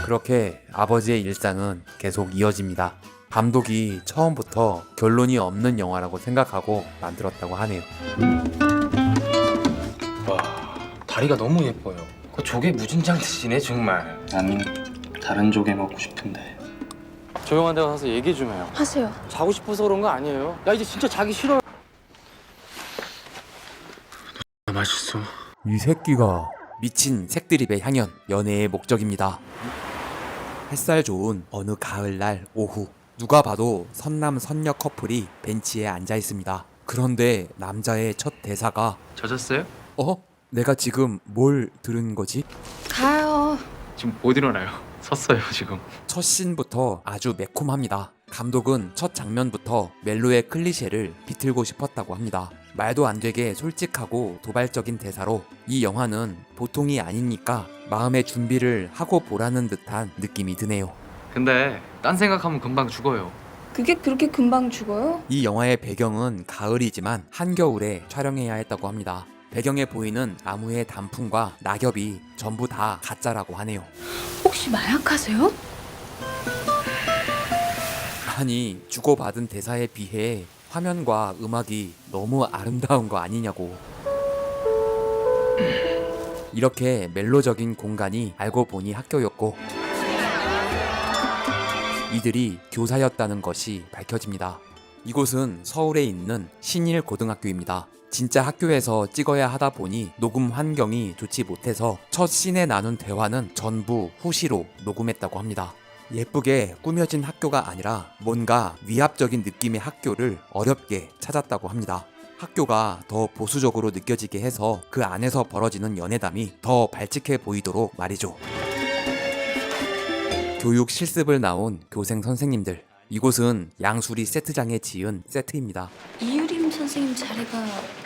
그렇게 아버지의 일상은 계속 이어집니다. 감독이 처음부터 결론이 없는 영화라고 생각하고 만들었다고 하네요. 와, 다리가 너무 예뻐요. 그 조개 무진장 드시네 정말. 나는 다른 조개 먹고 싶은데. 조용한 데 가서 얘기 좀 해요. 하세요. 자고 싶어서 그런 거 아니에요. 야 이제 진짜 자기 싫어. 맛있어. 이 새끼가 미친 색드립의 향연, 연애의 목적입니다. 햇살 좋은 어느 가을날 오후, 누가 봐도 선남 선녀 커플이 벤치에 앉아 있습니다. 그런데 남자의 첫 대사가 젖었어요? 내가 지금 뭘 들은 거지? 가요. 지금 못 일어나요. 섰어요 지금. 첫 씬부터 아주 매콤합니다. 감독은 첫 장면부터 멜로의 클리셰를 비틀고 싶었다고 합니다. 말도 안 되게 솔직하고 도발적인 대사로 이 영화는 보통이 아니니까 마음의 준비를 하고 보라는 듯한 느낌이 드네요. 근데 딴 생각하면 금방 죽어요. 그게 그렇게 금방 죽어요? 이 영화의 배경은 가을이지만 한겨울에 촬영해야 했다고 합니다. 배경에 보이는 나무의 단풍과 낙엽이 전부 다 가짜라고 하네요. 혹시 마약하세요? 아니, 주고받은 대사에 비해 화면과 음악이 너무 아름다운 거 아니냐고. 이렇게 멜로적인 공간이 알고 보니 학교였고 이들이 교사였다는 것이 밝혀집니다. 이곳은 서울에 있는 신일고등학교입니다. 진짜 학교에서 찍어야 하다 보니 녹음 환경이 좋지 못해서 첫 씬에 나눈 대화는 전부 후시로 녹음했다고 합니다. 예쁘게 꾸며진 학교가 아니라 뭔가 위압적인 느낌의 학교를 어렵게 찾았다고 합니다. 학교가 더 보수적으로 느껴지게 해서 그 안에서 벌어지는 연애담이 더 발칙해 보이도록 말이죠. 교육 실습을 나온 교생 선생님들. 이곳은 양수리 세트장에 지은 세트입니다. 이유림 선생님 자리가...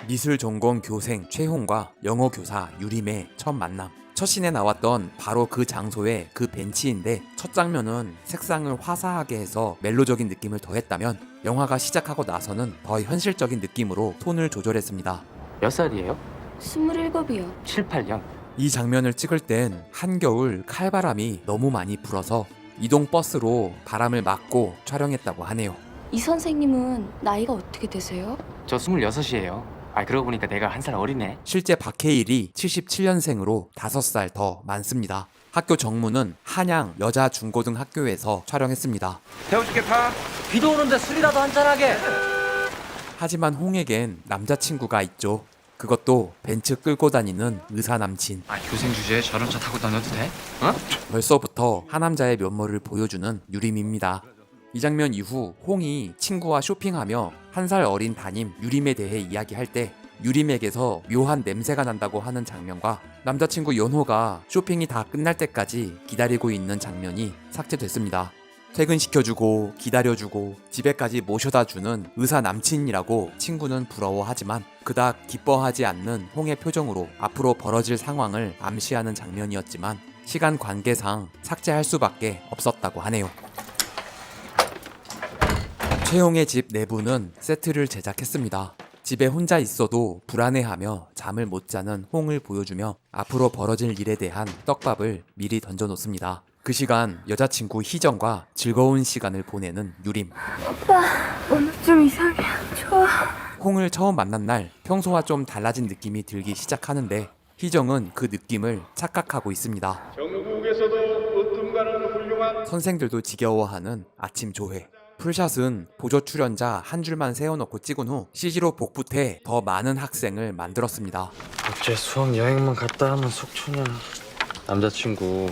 미술 전공 교생 최홍과 영어 교사 유림의 첫 만남. 첫 씬에 나왔던 바로 그 장소의 그 벤치인데 첫 장면은 색상을 화사하게 해서 멜로적인 느낌을 더했다면 영화가 시작하고 나서는 더 현실적인 느낌으로 톤을 조절했습니다. 몇 살이에요? 27이요. 7, 8년. 이 장면을 찍을 땐 한겨울 칼바람이 너무 많이 불어서 이동 버스로 바람을 막고 촬영했다고 하네요. 이 선생님은 나이가 어떻게 되세요? 저 26이에요. 그러고 보니까 내가 한 살 어리네. 실제 박해일이 77년생으로 5살 더 많습니다. 학교 정문은 한양 여자중고등학교에서 촬영했습니다. 태워주겠다. 비도 오는데 술이라도 한잔하게. 하지만 홍에겐 남자친구가 있죠. 그것도 벤츠 끌고 다니는 의사 남친. 교생 주제에 저런 차 타고 다녀도 돼? 벌써부터 하남자의 면모를 보여주는 유림입니다. 이 장면 이후 홍이 친구와 쇼핑하며 1살 어린 담임 유림에 대해 이야기할 때 유림에게서 묘한 냄새가 난다고 하는 장면과 남자친구 연호가 쇼핑이 다 끝날 때까지 기다리고 있는 장면이 삭제됐습니다. 퇴근시켜주고 기다려주고 집에까지 모셔다주는 의사 남친이라고 친구는 부러워하지만 그닥 기뻐하지 않는 홍의 표정으로 앞으로 벌어질 상황을 암시하는 장면이었지만 시간 관계상 삭제할 수밖에 없었다고 하네요. 최홍의 집 내부는 세트를 제작했습니다. 집에 혼자 있어도 불안해하며 잠을 못 자는 홍을 보여주며 앞으로 벌어질 일에 대한 떡밥을 미리 던져놓습니다. 그 시간 여자친구 희정과 즐거운 시간을 보내는 유림. 오빠, 오늘 좀 이상해. 좋아. 홍을 처음 만난 날 평소와 좀 달라진 느낌이 들기 시작하는데 희정은 그 느낌을 착각하고 있습니다. 전국에서도 으뜸가는 훌륭한 선생들도 지겨워하는 아침 조회. 풀샷은 보조 출연자 한 줄만 세워놓고 찍은 후 CG로 복붙해 더 많은 학생을 만들었습니다. 어째 수학 여행만 갔다 하면 속초냐. 남자친구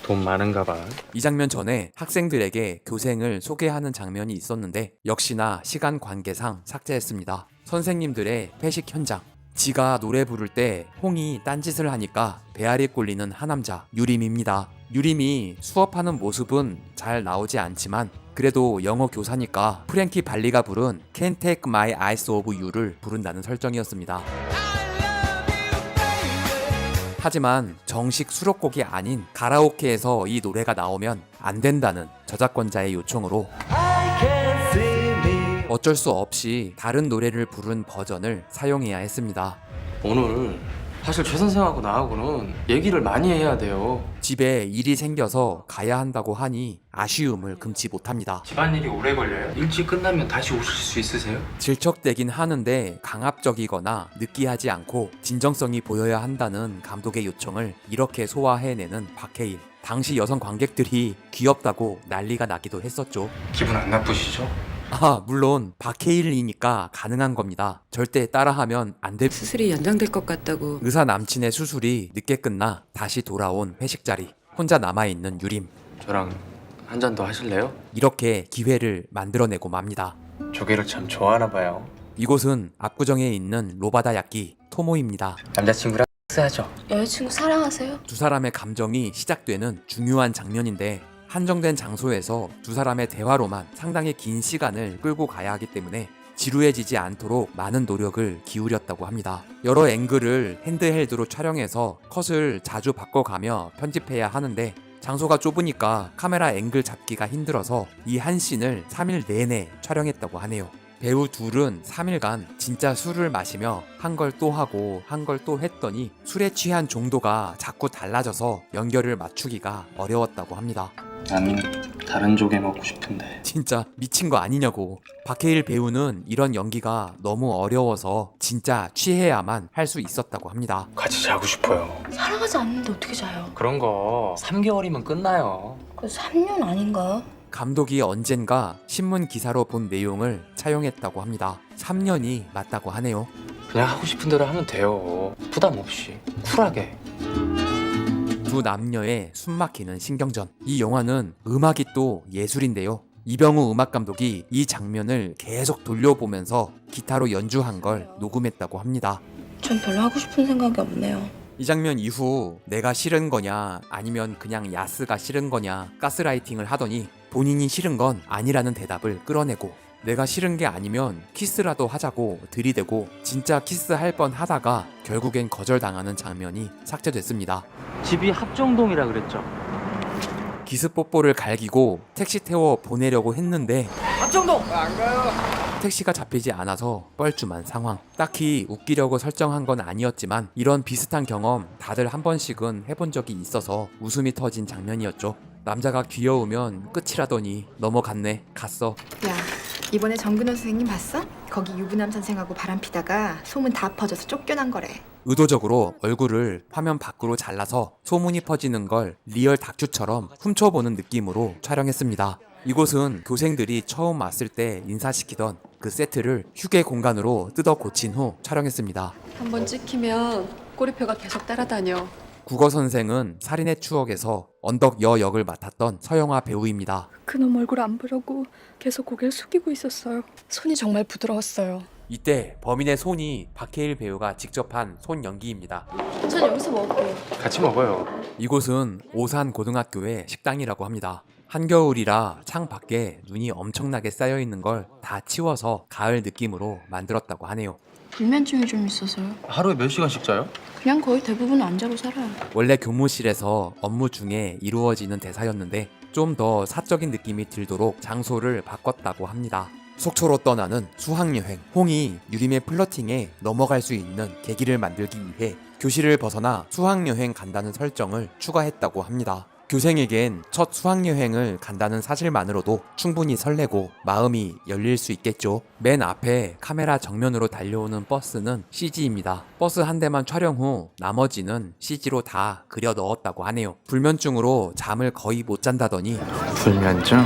돈 많은가 봐. 이 장면 전에 학생들에게 교생을 소개하는 장면이 있었는데 역시나 시간 관계상 삭제했습니다. 선생님들의 회식 현장. 지가 노래 부를 때 홍이 딴짓을 하니까 배알이 꼴리는 하남자 유림입니다. 유림이 수업하는 모습은 잘 나오지 않지만 그래도 영어 교사니까 프랭키 발리가 부른 Can't Take My Eyes Off You를 부른다는 설정이었습니다. 하지만 정식 수록곡이 아닌 가라오케에서 이 노래가 나오면 안 된다는 저작권자의 요청으로 어쩔 수 없이 다른 노래를 부른 버전을 사용해야 했습니다. 오늘 사실 최 선생하고 나하고는 얘기를 많이 해야 돼요. 집에 일이 생겨서 가야 한다고 하니 아쉬움을 금치 못합니다. 집안일이 오래 걸려요? 일찍 끝나면 다시 오실 수 있으세요? 질척대긴 하는데 강압적이거나 느끼하지 않고 진정성이 보여야 한다는 감독의 요청을 이렇게 소화해내는 박해일. 당시 여성 관객들이 귀엽다고 난리가 나기도 했었죠. 기분 안 나쁘시죠? 물론 박해일이니까 가능한 겁니다. 절대 따라하면 안 돼. 수술이 연장될 것 같다고. 의사 남친의 수술이 늦게 끝나 다시 돌아온 회식 자리. 혼자 남아있는 유림. 저랑 한 잔 더 하실래요? 이렇게 기회를 만들어내고 맙니다. 조개를 참 좋아하나 봐요. 이곳은 압구정에 있는 로바다 야끼 토모입니다. 남자친구랑 섹스하죠? 여자친구 사랑하세요? 두 사람의 감정이 시작되는 중요한 장면인데 한정된 장소에서 두 사람의 대화로만 상당히 긴 시간을 끌고 가야 하기 때문에 지루해지지 않도록 많은 노력을 기울였다고 합니다. 여러 앵글을 핸드헬드로 촬영해서 컷을 자주 바꿔가며 편집해야 하는데 장소가 좁으니까 카메라 앵글 잡기가 힘들어서 이 한 씬을 3일 내내 촬영했다고 하네요. 배우 둘은 3일간 진짜 술을 마시며 한 걸 또 하고 한 걸 또 했더니 술에 취한 정도가 자꾸 달라져서 연결을 맞추기가 어려웠다고 합니다. 난 다른 조개 먹고 싶은데. 진짜 미친 거 아니냐고. 박해일 배우는 이런 연기가 너무 어려워서 진짜 취해야만 할 수 있었다고 합니다. 같이 자고 싶어요. 사랑하지 않는데 어떻게 자요? 그런 거 3개월이면 끝나요. 그 3년 아닌가? 감독이 언젠가 신문 기사로 본 내용을 차용했다고 합니다. 3년이 맞다고 하네요. 그냥 하고 싶은 대로 하면 돼요. 부담 없이 쿨하게. 두 남녀의 숨막히는 신경전. 이 영화는 음악이 또 예술인데요. 이병우 음악감독이 이 장면을 계속 돌려보면서 기타로 연주한 걸 녹음했다고 합니다. 전 별로 하고 싶은 생각이 없네요. 이 장면 이후 내가 싫은 거냐 아니면 그냥 야스가 싫은 거냐 가스라이팅을 하더니 본인이 싫은 건 아니라는 대답을 끌어내고 내가 싫은 게 아니면 키스라도 하자고 들이대고 진짜 키스할 뻔 하다가 결국엔 거절당하는 장면이 삭제됐습니다. 집이 합정동이라 그랬죠? 기스뽀뽀를 갈기고 택시 태워 보내려고 했는데 합정동! 안 가요! 택시가 잡히지 않아서 뻘쭘한 상황. 딱히 웃기려고 설정한 건 아니었지만 이런 비슷한 경험 다들 한 번씩은 해본 적이 있어서 웃음이 터진 장면이었죠. 남자가 귀여우면 끝이라더니 넘어갔네. 갔어. 야, 이번에 정근호 선생님 봤어? 거기 유부남 선생하고 바람피다가 소문 다 퍼져서 쫓겨난 거래. 의도적으로 얼굴을 화면 밖으로 잘라서 소문이 퍼지는 걸 리얼 다큐처럼 훔쳐보는 느낌으로 촬영했습니다. 이곳은 교생들이 처음 왔을 때 인사시키던 그 세트를 휴게 공간으로 뜯어 고친 후 촬영했습니다. 한번 찍히면 꼬리표가 계속 따라다녀. 국어 선생은 살인의 추억에서 언덕여 역을 맡았던 서영아 배우입니다. 그놈 얼굴 안 보려고 계속 고개를 숙이고 있었어요. 손이 정말 부드러웠어요. 이때 범인의 손이 박해일 배우가 직접 한 손 연기입니다. 전 여기서 먹을게요. 같이 먹어요. 이곳은 오산고등학교의 식당이라고 합니다. 한겨울이라 창 밖에 눈이 엄청나게 쌓여있는 걸 다 치워서 가을 느낌으로 만들었다고 하네요. 불면증이 좀 있어서요. 하루에 몇 시간씩 자요? 그냥 거의 대부분 안 자고 살아요. 원래 교무실에서 업무 중에 이루어지는 대사였는데 좀 더 사적인 느낌이 들도록 장소를 바꿨다고 합니다. 속초로 떠나는 수학여행. 홍이 유림의 플러팅에 넘어갈 수 있는 계기를 만들기 위해 교실을 벗어나 수학여행 간다는 설정을 추가했다고 합니다. 교생에겐 첫 수학여행을 간다는 사실만으로도 충분히 설레고 마음이 열릴 수 있겠죠. 맨 앞에 카메라 정면으로 달려오는 버스는 CG입니다. 버스 한 대만 촬영 후 나머지는 CG로 다 그려 넣었다고 하네요. 불면증으로 잠을 거의 못 잔다더니 불면증?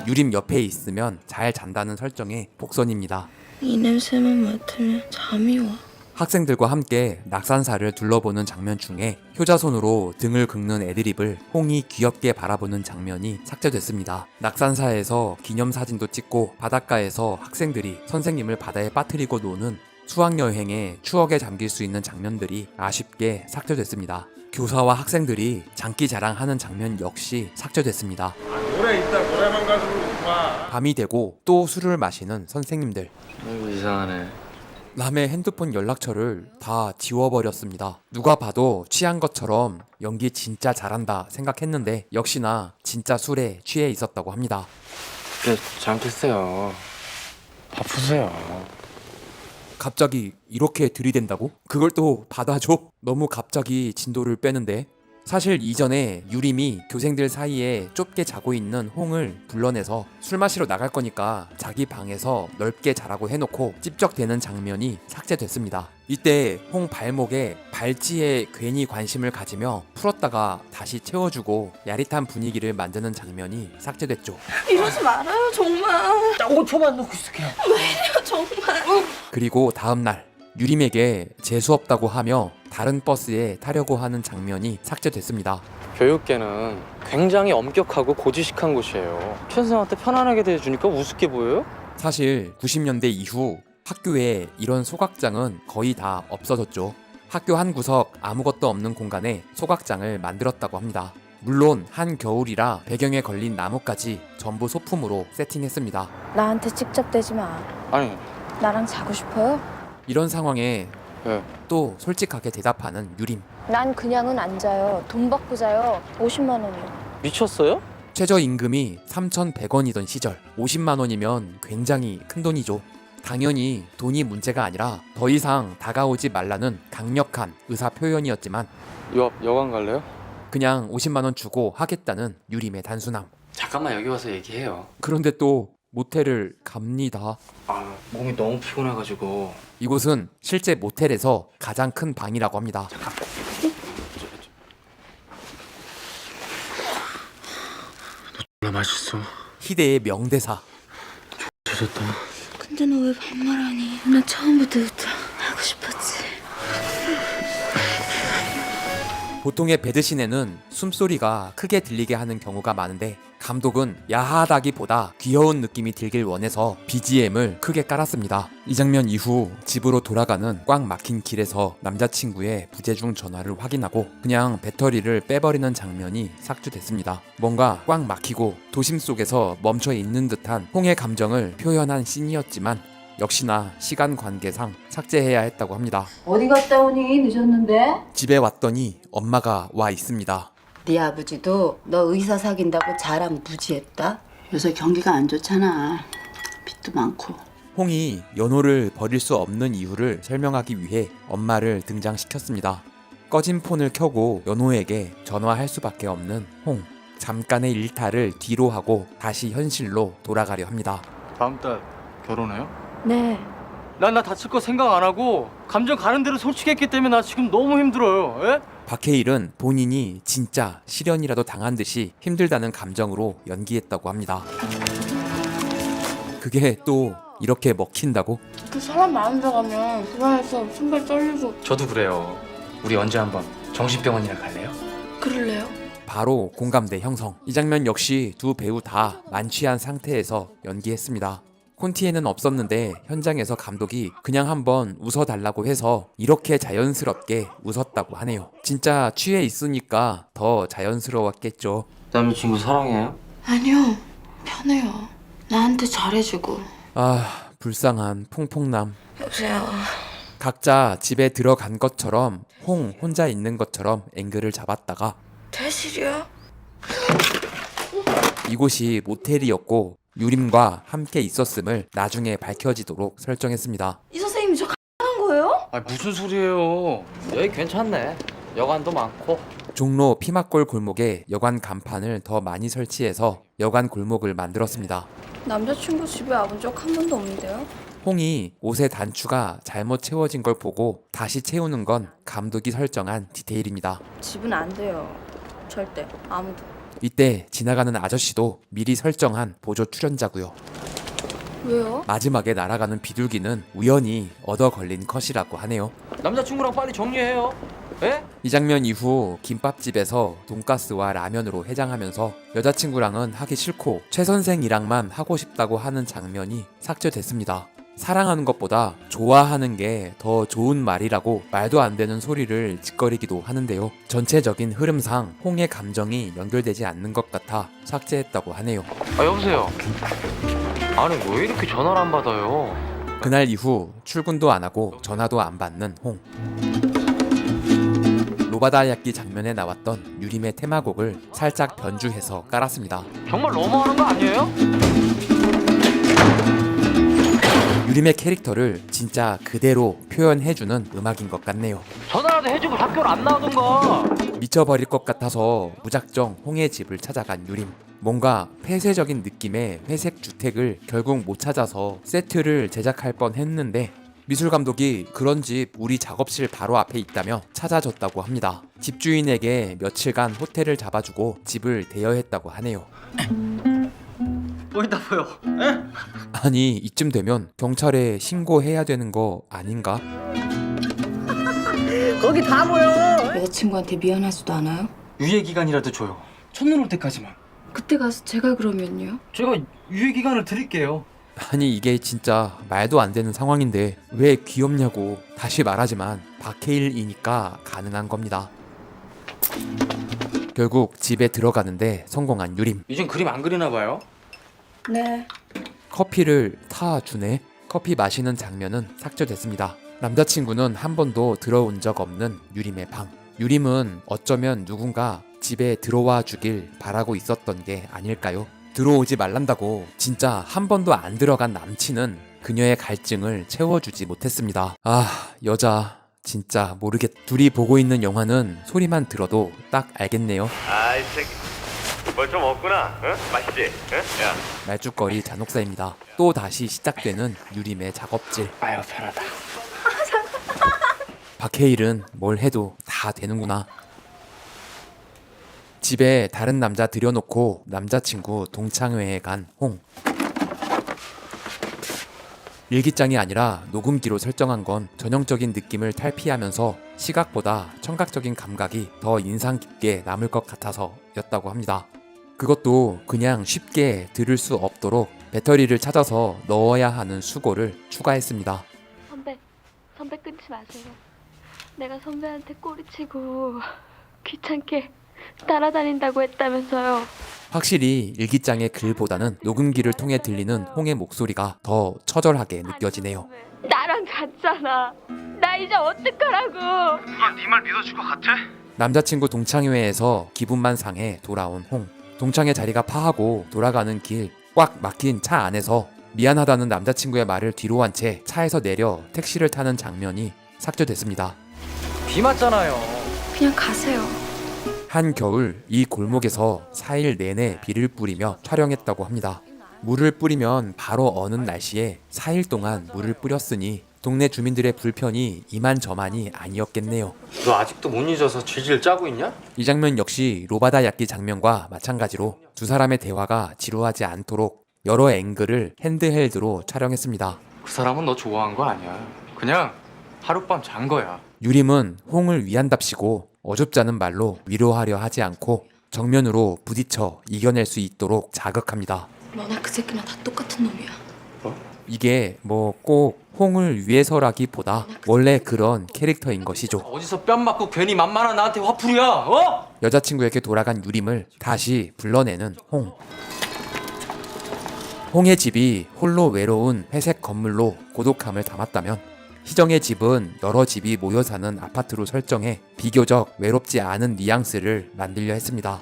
유림 옆에 있으면 잘 잔다는 설정의 복선입니다. 이 냄새만 맡으면 잠이 와. 학생들과 함께 낙산사를 둘러보는 장면 중에 효자손으로 등을 긁는 애드립을 홍이 귀엽게 바라보는 장면이 삭제됐습니다. 낙산사에서 기념사진도 찍고 바닷가에서 학생들이 선생님을 바다에 빠뜨리고 노는 수학여행의 추억에 잠길 수 있는 장면들이 아쉽게 삭제됐습니다. 교사와 학생들이 장기 자랑하는 장면 역시 삭제됐습니다. 노래 있다 노래만 가지고 와. 밤이 되고 또 술을 마시는 선생님들. 아이고 이상하네. 남의 핸드폰 연락처를 다 지워버렸습니다. 누가 봐도 취한 것처럼 연기 진짜 잘한다 생각했는데 역시나 진짜 술에 취해 있었다고 합니다. 잘못했어요. 바쁘세요. 갑자기 이렇게 들이댄다고? 그걸 또 받아줘? 너무 갑자기 진도를 빼는데. 사실 이전에 유림이 교생들 사이에 좁게 자고 있는 홍을 불러내서 술 마시러 나갈 거니까 자기 방에서 넓게 자라고 해놓고 찝적대는 장면이 삭제됐습니다. 이때 홍 발목에 발찌에 괜히 관심을 가지며 풀었다가 다시 채워주고 야릿한 분위기를 만드는 장면이 삭제됐죠. 이러지 말아요 정말. 딱 5초만 놓고 있을게요. 왜 이래요 정말. 그리고 다음날 유림에게 재수없다고 하며 다른 버스에 타려고 하는 장면이 삭제됐습니다. 교육계는 굉장히 엄격하고 고지식한 곳이에요. 편생한테 편안하게 대해주니까 우습게 보여요? 사실 90년대 이후 학교에 이런 소각장은 거의 다 없어졌죠. 학교 한 구석 아무것도 없는 공간에 소각장을 만들었다고 합니다. 물론 한겨울이라 배경에 걸린 나무까지 전부 소품으로 세팅했습니다. 나한테 직접 대지 마. 아니 나랑 자고 싶어요? 이런 상황에 네. 또 솔직하게 대답하는 유림. 난 그냥은 안 자요. 돈 받고 자요. 50만 원이요. 미쳤어요? 최저임금이 3,100원이던 시절 50만 원이면 굉장히 큰 돈이죠. 당연히 돈이 문제가 아니라 더 이상 다가오지 말라는 강력한 의사 표현이었지만 여관 갈래요? 그냥 50만 원 주고 하겠다는 유림의 단순함. 잠깐만 여기 와서 얘기해요. 그런데 또 모텔을 갑니다. 아 몸이 너무 피곤해가지고. 이곳은 실제 모텔에서 가장 큰 방이라고 합니다. 나 맛있어. 희대의 명대사. 좋다. 근데 너 왜 반말하니? 나 처음부터 하고 싶었지. 보통의 배드신에는 숨소리가 크게 들리게 하는 경우가 많은데 감독은 야하다기보다 귀여운 느낌이 들길 원해서 BGM을 크게 깔았습니다. 이 장면 이후 집으로 돌아가는 꽉 막힌 길에서 남자친구의 부재중 전화를 확인하고 그냥 배터리를 빼버리는 장면이 삭제됐습니다. 뭔가 꽉 막히고 도심 속에서 멈춰 있는 듯한 홍의 감정을 표현한 씬이었지만 역시나 시간 관계상 삭제해야 했다고 합니다. 어디 갔다 오니? 늦었는데? 집에 왔더니 엄마가 와 있습니다. 네 아버지도 너 의사 사귄다고 자랑 무지했다? 요새 경기가 안 좋잖아. 빚도 많고. 홍이 연호를 버릴 수 없는 이유를 설명하기 위해 엄마를 등장시켰습니다. 꺼진 폰을 켜고 연호에게 전화할 수밖에 없는 홍. 잠깐의 일탈을 뒤로 하고 다시 현실로 돌아가려 합니다. 다음 달 결혼해요? 네. 난 나 다칠 거 생각 안 하고 감정 가는 대로 솔직했기 때문에 나 지금 너무 힘들어요. 예? 박해일은 본인이 진짜 실연이라도 당한 듯이 힘들다는 감정으로 연기했다고 합니다. 그게 또 이렇게 먹힌다고? 그 사람 많은 데 가면 불안해서 손발 떨리고. 저도 그래요. 우리 언제 한번 정신병원이나 갈래요? 그럴래요? 바로 공감대 형성. 이 장면 역시 두 배우 다 만취한 상태에서 연기했습니다. 콘티에는 없었는데 현장에서 감독이 그냥 한번 웃어달라고 해서 이렇게 자연스럽게 웃었다고 하네요. 진짜 취해 있으니까 더 자연스러웠겠죠. 남자친구 사랑해요? 아니요. 편해요. 나한테 잘해주고. 아, 불쌍한 퐁퐁남. 여보세요. 각자 집에 들어간 것처럼 홍 혼자 있는 것처럼 앵글을 잡았다가 퇴실이야? 이곳이 모텔이었고 유림과 함께 있었음을 나중에 밝혀지도록 설정했습니다. 이 선생님이 저 X한 거예요? 아 무슨 소리예요? 여기 괜찮네. 여관도 많고. 종로 피막골 골목에 여관 간판을 더 많이 설치해서 여관 골목을 만들었습니다. 남자친구 집에 와본 적 한 번도 없는데요? 홍이 옷의 단추가 잘못 채워진 걸 보고 다시 채우는 건 감독이 설정한 디테일입니다. 집은 안 돼요. 절대 아무도. 이때 지나가는 아저씨도 미리 설정한 보조 출연자고요. 왜요? 마지막에 날아가는 비둘기는 우연히 얻어 걸린 컷이라고 하네요. 남자친구랑 빨리 정리해요. 에? 이 장면 이후 김밥집에서 돈가스와 라면으로 해장하면서 여자친구랑은 하기 싫고 최 선생이랑만 하고 싶다고 하는 장면이 삭제됐습니다. 사랑하는 것보다 좋아하는 게 더 좋은 말이라고 말도 안 되는 소리를 짓거리기도 하는데요. 전체적인 흐름상 홍의 감정이 연결되지 않는 것 같아 삭제했다고 하네요. 아 여보세요. 아니 왜 이렇게 전화를 안 받아요? 그날 이후 출근도 안 하고 전화도 안 받는 홍. 로바다야끼 장면에 나왔던 유림의 테마곡을 살짝 변주해서 깔았습니다. 정말 너무하는 거 아니에요? 유림의 캐릭터를 진짜 그대로 표현해주는 음악인 것 같네요. 전화라도 해주고 학교를 안 나오던가. 미쳐버릴 것 같아서 무작정 홍의 집을 찾아간 유림. 뭔가 폐쇄적인 느낌의 회색 주택을 결국 못 찾아서 세트를 제작할 뻔 했는데 미술 감독이 그런 집 우리 작업실 바로 앞에 있다며 찾아줬다고 합니다. 집주인에게 며칠간 호텔을 잡아주고 집을 대여했다고 하네요. 보인다 보여. 에? 아니 이쯤 되면 경찰에 신고해야 되는 거 아닌가? 거기 다 모여. 여자친구한테 미안하지도 않아요? 유예 기간이라도 줘요. 첫눈 올 때까지만. 그때 가서 제가 그러면요? 제가 유예 기간을 드릴게요. 아니 이게 진짜 말도 안 되는 상황인데 왜 귀엽냐고. 다시 말하지만 박해일이니까 가능한 겁니다. 결국 집에 들어가는데 성공한 유림. 이젠 그림 안 그리나 봐요? 네. 커피를 타주네. 커피 마시는 장면은 삭제됐습니다. 남자친구는 한 번도 들어온 적 없는 유림의 방. 유림은 어쩌면 누군가 집에 들어와 주길 바라고 있었던 게 아닐까요? 들어오지 말란다고 진짜 한 번도 안 들어간 남친은 그녀의 갈증을 채워주지 못했습니다. 아, 여자 진짜 모르겠. 둘이 보고 있는 영화는 소리만 들어도 딱 알겠네요. 아이 새끼 뭘 좀 없구나. 응? 맛있지? 응? 야. 말죽거리 잔혹사입니다. 또 다시 시작되는 유림의 작업질. 아유 편하다. 박해일은 뭘 해도 다 되는구나. 집에 다른 남자 들여놓고 남자친구 동창회에 간 홍. 일기장이 아니라 녹음기로 설정한 건 전형적인 느낌을 탈피하면서 시각보다 청각적인 감각이 더 인상 깊게 남을 것 같아서였다고 합니다. 그것도 그냥 쉽게 들을 수 없도록 배터리를 찾아서 넣어야 하는 수고를 추가했습니다. 선배 끊지 마세요. 내가 선배한테 꼬리치고 귀찮게 따라다닌다고 했다면서요. 확실히 일기장의 글보다는 녹음기를 통해 들리는 홍의 목소리가 더 처절하게 느껴지네요. 나랑 같잖아. 나 이제 어떡하라고. 누가 네 말 믿어줄 것 같아? 남자친구 동창회에서 기분만 상해 돌아온 홍. 동창회 자리가 파하고 돌아가는 길 꽉 막힌 차 안에서 미안하다는 남자친구의 말을 뒤로 한 채 차에서 내려 택시를 타는 장면이 삭제됐습니다. 비 맞잖아요. 그냥 가세요. 한겨울 이 골목에서 4일 내내 비를 뿌리며 촬영했다고 합니다. 물을 뿌리면 바로 어는 날씨에 4일 동안 물을 뿌렸으니 동네 주민들의 불편이 이만저만이 아니었겠네요. 너 아직도 못 잊어서 질질 짜고 있냐? 이 장면 역시 로바다야끼 장면과 마찬가지로 두 사람의 대화가 지루하지 않도록 여러 앵글을 핸드헬드로 촬영했습니다. 그 사람은 너 좋아한 거 아니야. 그냥 하룻밤 잔 거야. 유림은 홍을 위한답시고 어줍잖은 말로 위로하려 하지 않고 정면으로 부딪혀 이겨낼 수 있도록 자극합니다. 너나 그 새끼나 다 똑같은 놈이야. 이게 뭐 꼭 홍을 위해서라기보다 원래 그런 캐릭터인 것이죠. 어디서 뺨 맞고 괜히 만만한 나한테 화풀이야. 어? 여자친구에게 돌아간 유림을 다시 불러내는 홍. 홍의 집이 홀로 외로운 회색 건물로 고독함을 담았다면 희정의 집은 여러 집이 모여 사는 아파트로 설정해 비교적 외롭지 않은 뉘앙스를 만들려 했습니다.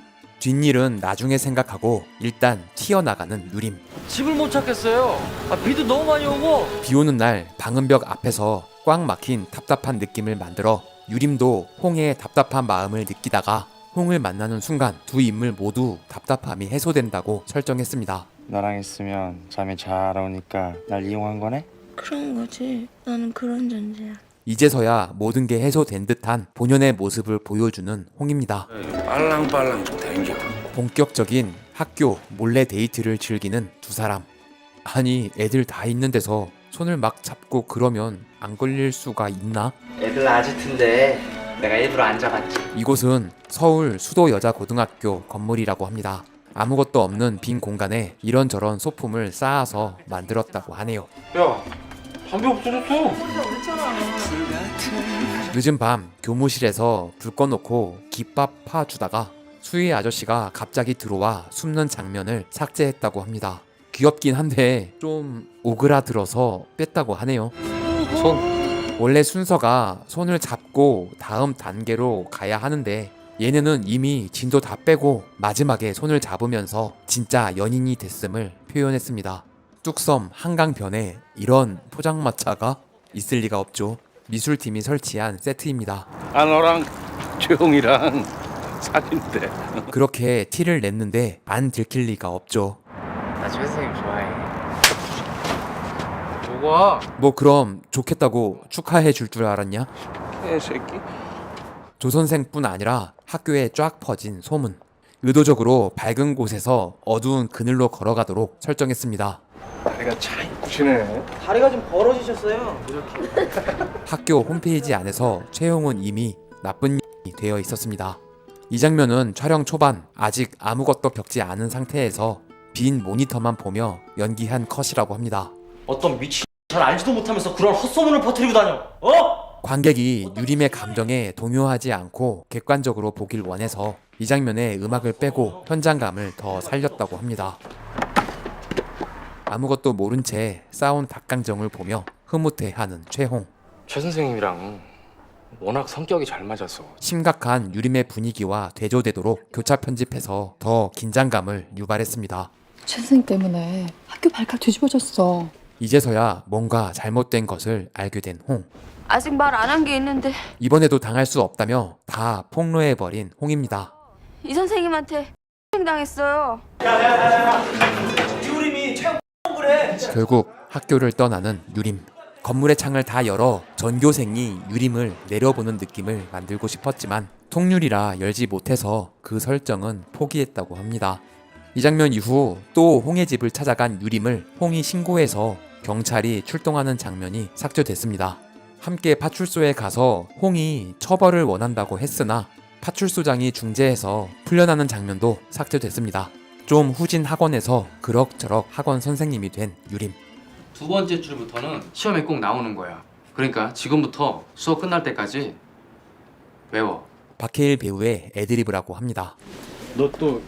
뒷일은 나중에 생각하고 일단 튀어나가는 유림. 집을 못 찾겠어요. 비도 너무 많이 오고. 비 오는 날 방음벽 앞에서 꽉 막힌 답답한 느낌을 만들어 유림도 홍의 답답한 마음을 느끼다가 홍을 만나는 순간 두 인물 모두 답답함이 해소된다고 설정했습니다. 너랑 있으면 잠이 잘 오니까 날 이용한 거네? 그런 거지. 나는 그런 존재야. 이제서야 모든 게 해소된 듯한 본연의 모습을 보여주는 홍입니다. 빨랑빨랑 좀 댕겨. 본격적인 학교 몰래 데이트를 즐기는 두 사람. 아니 애들 다 있는 데서 손을 막 잡고 그러면 안 걸릴 수가 있나? 애들 아지트인데 내가 일부러 안 잡았지. 이곳은 서울 수도여자고등학교 건물이라고 합니다. 아무것도 없는 빈 공간에 이런저런 소품을 쌓아서 만들었다고 하네요. 야, 담배 없어졌어. 늦은 밤 교무실에서 불 꺼놓고 김밥 파주다가 수희 아저씨가 갑자기 들어와 숨는 장면을 삭제했다고 합니다. 귀엽긴 한데 좀 오그라들어서 뺐다고 하네요. 원래 순서가 손을 잡고 다음 단계로 가야 하는데 얘네는 이미 진도 다 빼고 마지막에 손을 잡으면서 진짜 연인이 됐음을 표현했습니다. 뚝섬 한강변에 이런 포장마차가 있을 리가 없죠. 미술팀이 설치한 세트입니다. 너랑 최홍이랑 사귄대. 그렇게 티를 냈는데 안 들킬 리가 없죠. 나 최 선생님 좋아해. 뭐가? 뭐 그럼 좋겠다고 축하해 줄 줄 알았냐? 개새끼. 조 선생뿐 아니라 학교에 쫙 퍼진 소문. 의도적으로 밝은 곳에서 어두운 그늘로 걸어가도록 설정했습니다. 다리가 차 이쁘시네. 다리가 좀 벌어지셨어요. 이렇게. 학교 홈페이지 안에서 최용은 이미 나쁜 이 되어 있었습니다. 이 장면은 촬영 초반 아직 아무것도 겪지 않은 상태에서 빈 모니터만 보며 연기한 컷이라고 합니다. 어떤 미친 잘 알지도 못하면서 그런 헛소문을 퍼뜨리고 다녀. 관객이 유림의 감정에 동요하지 않고 객관적으로 보길 원해서 이 장면에 음악을 빼고 현장감을 더 살렸다고 합니다. 아무것도 모른 채 싸운 닭강정을 보며 흐뭇해하는 최홍. 최 선생님이랑 워낙 성격이 잘 맞아서 심각한 유림의 분위기와 대조되도록 교차 편집해서 더 긴장감을 유발했습니다. 최 선생 때문에 학교 발칵 뒤집어졌어. 이제서야 뭔가 잘못된 것을 알게 된 홍. 아직 말 안 한 게 있는데 이번에도 당할 수 없다며 다 폭로해버린 홍입니다. 이 선생님한테 당했어요. 유림이 최 그래. 결국 학교를 떠나는 유림. 건물의 창을 다 열어 전교생이 유림을 내려보는 느낌을 만들고 싶었지만 통유리라 열지 못해서 그 설정은 포기했다고 합니다. 이 장면 이후 또 홍의 집을 찾아간 유림을 홍이 신고해서 경찰이 출동하는 장면이 삭제됐습니다. 함께 파출소에 가서 홍이 처벌을 원한다고 했으나 파출소장이 중재해서 풀려나는 장면도 삭제됐습니다. 좀 후진 학원에서 그럭저럭 학원 선생님이 된 유림. 두 번째 줄부터는 시험에 꼭 나오는 거야. 그러니까 지금부터 수업 끝날 때까지 외워. 박해일 배우의 애드리브라고 합니다. 너 또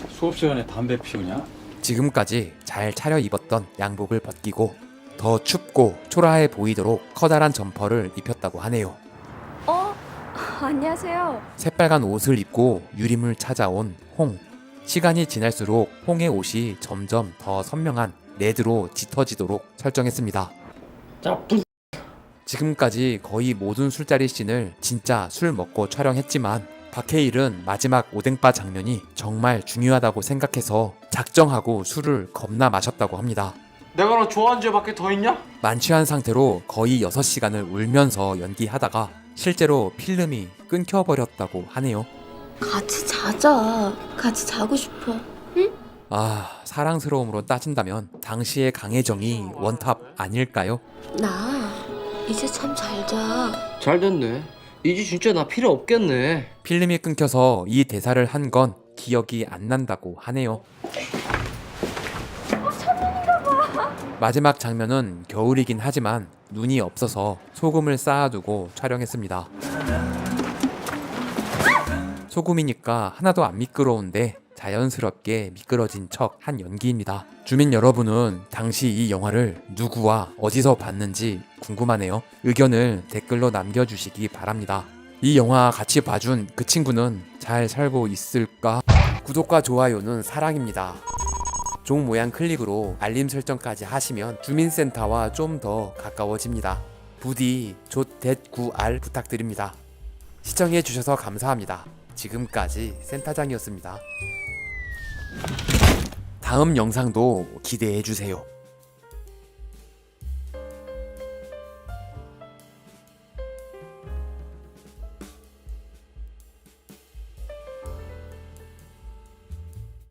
수업 시간에 담배 피우냐? 지금까지 잘 차려입었던 양복을 벗기고 더 춥고 초라해 보이도록 커다란 점퍼를 입혔다고 하네요. 안녕하세요. 새빨간 옷을 입고 유림을 찾아온 홍. 시간이 지날수록 홍의 옷이 점점 더 선명한 레드로 짙어지도록 설정했습니다. 지금까지 거의 모든 술자리 씬을 진짜 술 먹고 촬영했지만 박해일은 마지막 오뎅바 장면이 정말 중요하다고 생각해서 작정하고 술을 겁나 마셨다고 합니다. 내가 너 좋아하는 죄밖에 더 있냐? 만취한 상태로 거의 6시간을 울면서 연기하다가 실제로 필름이 끊겨버렸다고 하네요. 같이 자자. 같이 자고 싶어. 응? 사랑스러움으로 따진다면 당시의 강혜정이 원탑 아닐까요? 나 이제 참 잘 자. 잘 됐네. 이제 진짜 나 필요 없겠네. 필름이 끊겨서 이 대사를 한 건 기억이 안 난다고 하네요. 마지막 장면은 겨울이긴 하지만 눈이 없어서 소금을 쌓아두고 촬영했습니다. 소금이니까 하나도 안 미끄러운데 자연스럽게 미끄러진 척 한 연기입니다. 주민 여러분은 당시 이 영화를 누구와 어디서 봤는지 궁금하네요. 의견을 댓글로 남겨주시기 바랍니다. 이 영화 같이 봐준 그 친구는 잘 살고 있을까? 구독과 좋아요는 사랑입니다. 종 모양 클릭으로 알림 설정까지 하시면 주민센터와 좀 더 가까워집니다. 부디 조.9R 부탁드립니다. 시청해주셔서 감사합니다. 지금까지 센터장이었습니다. 다음 영상도 기대해주세요.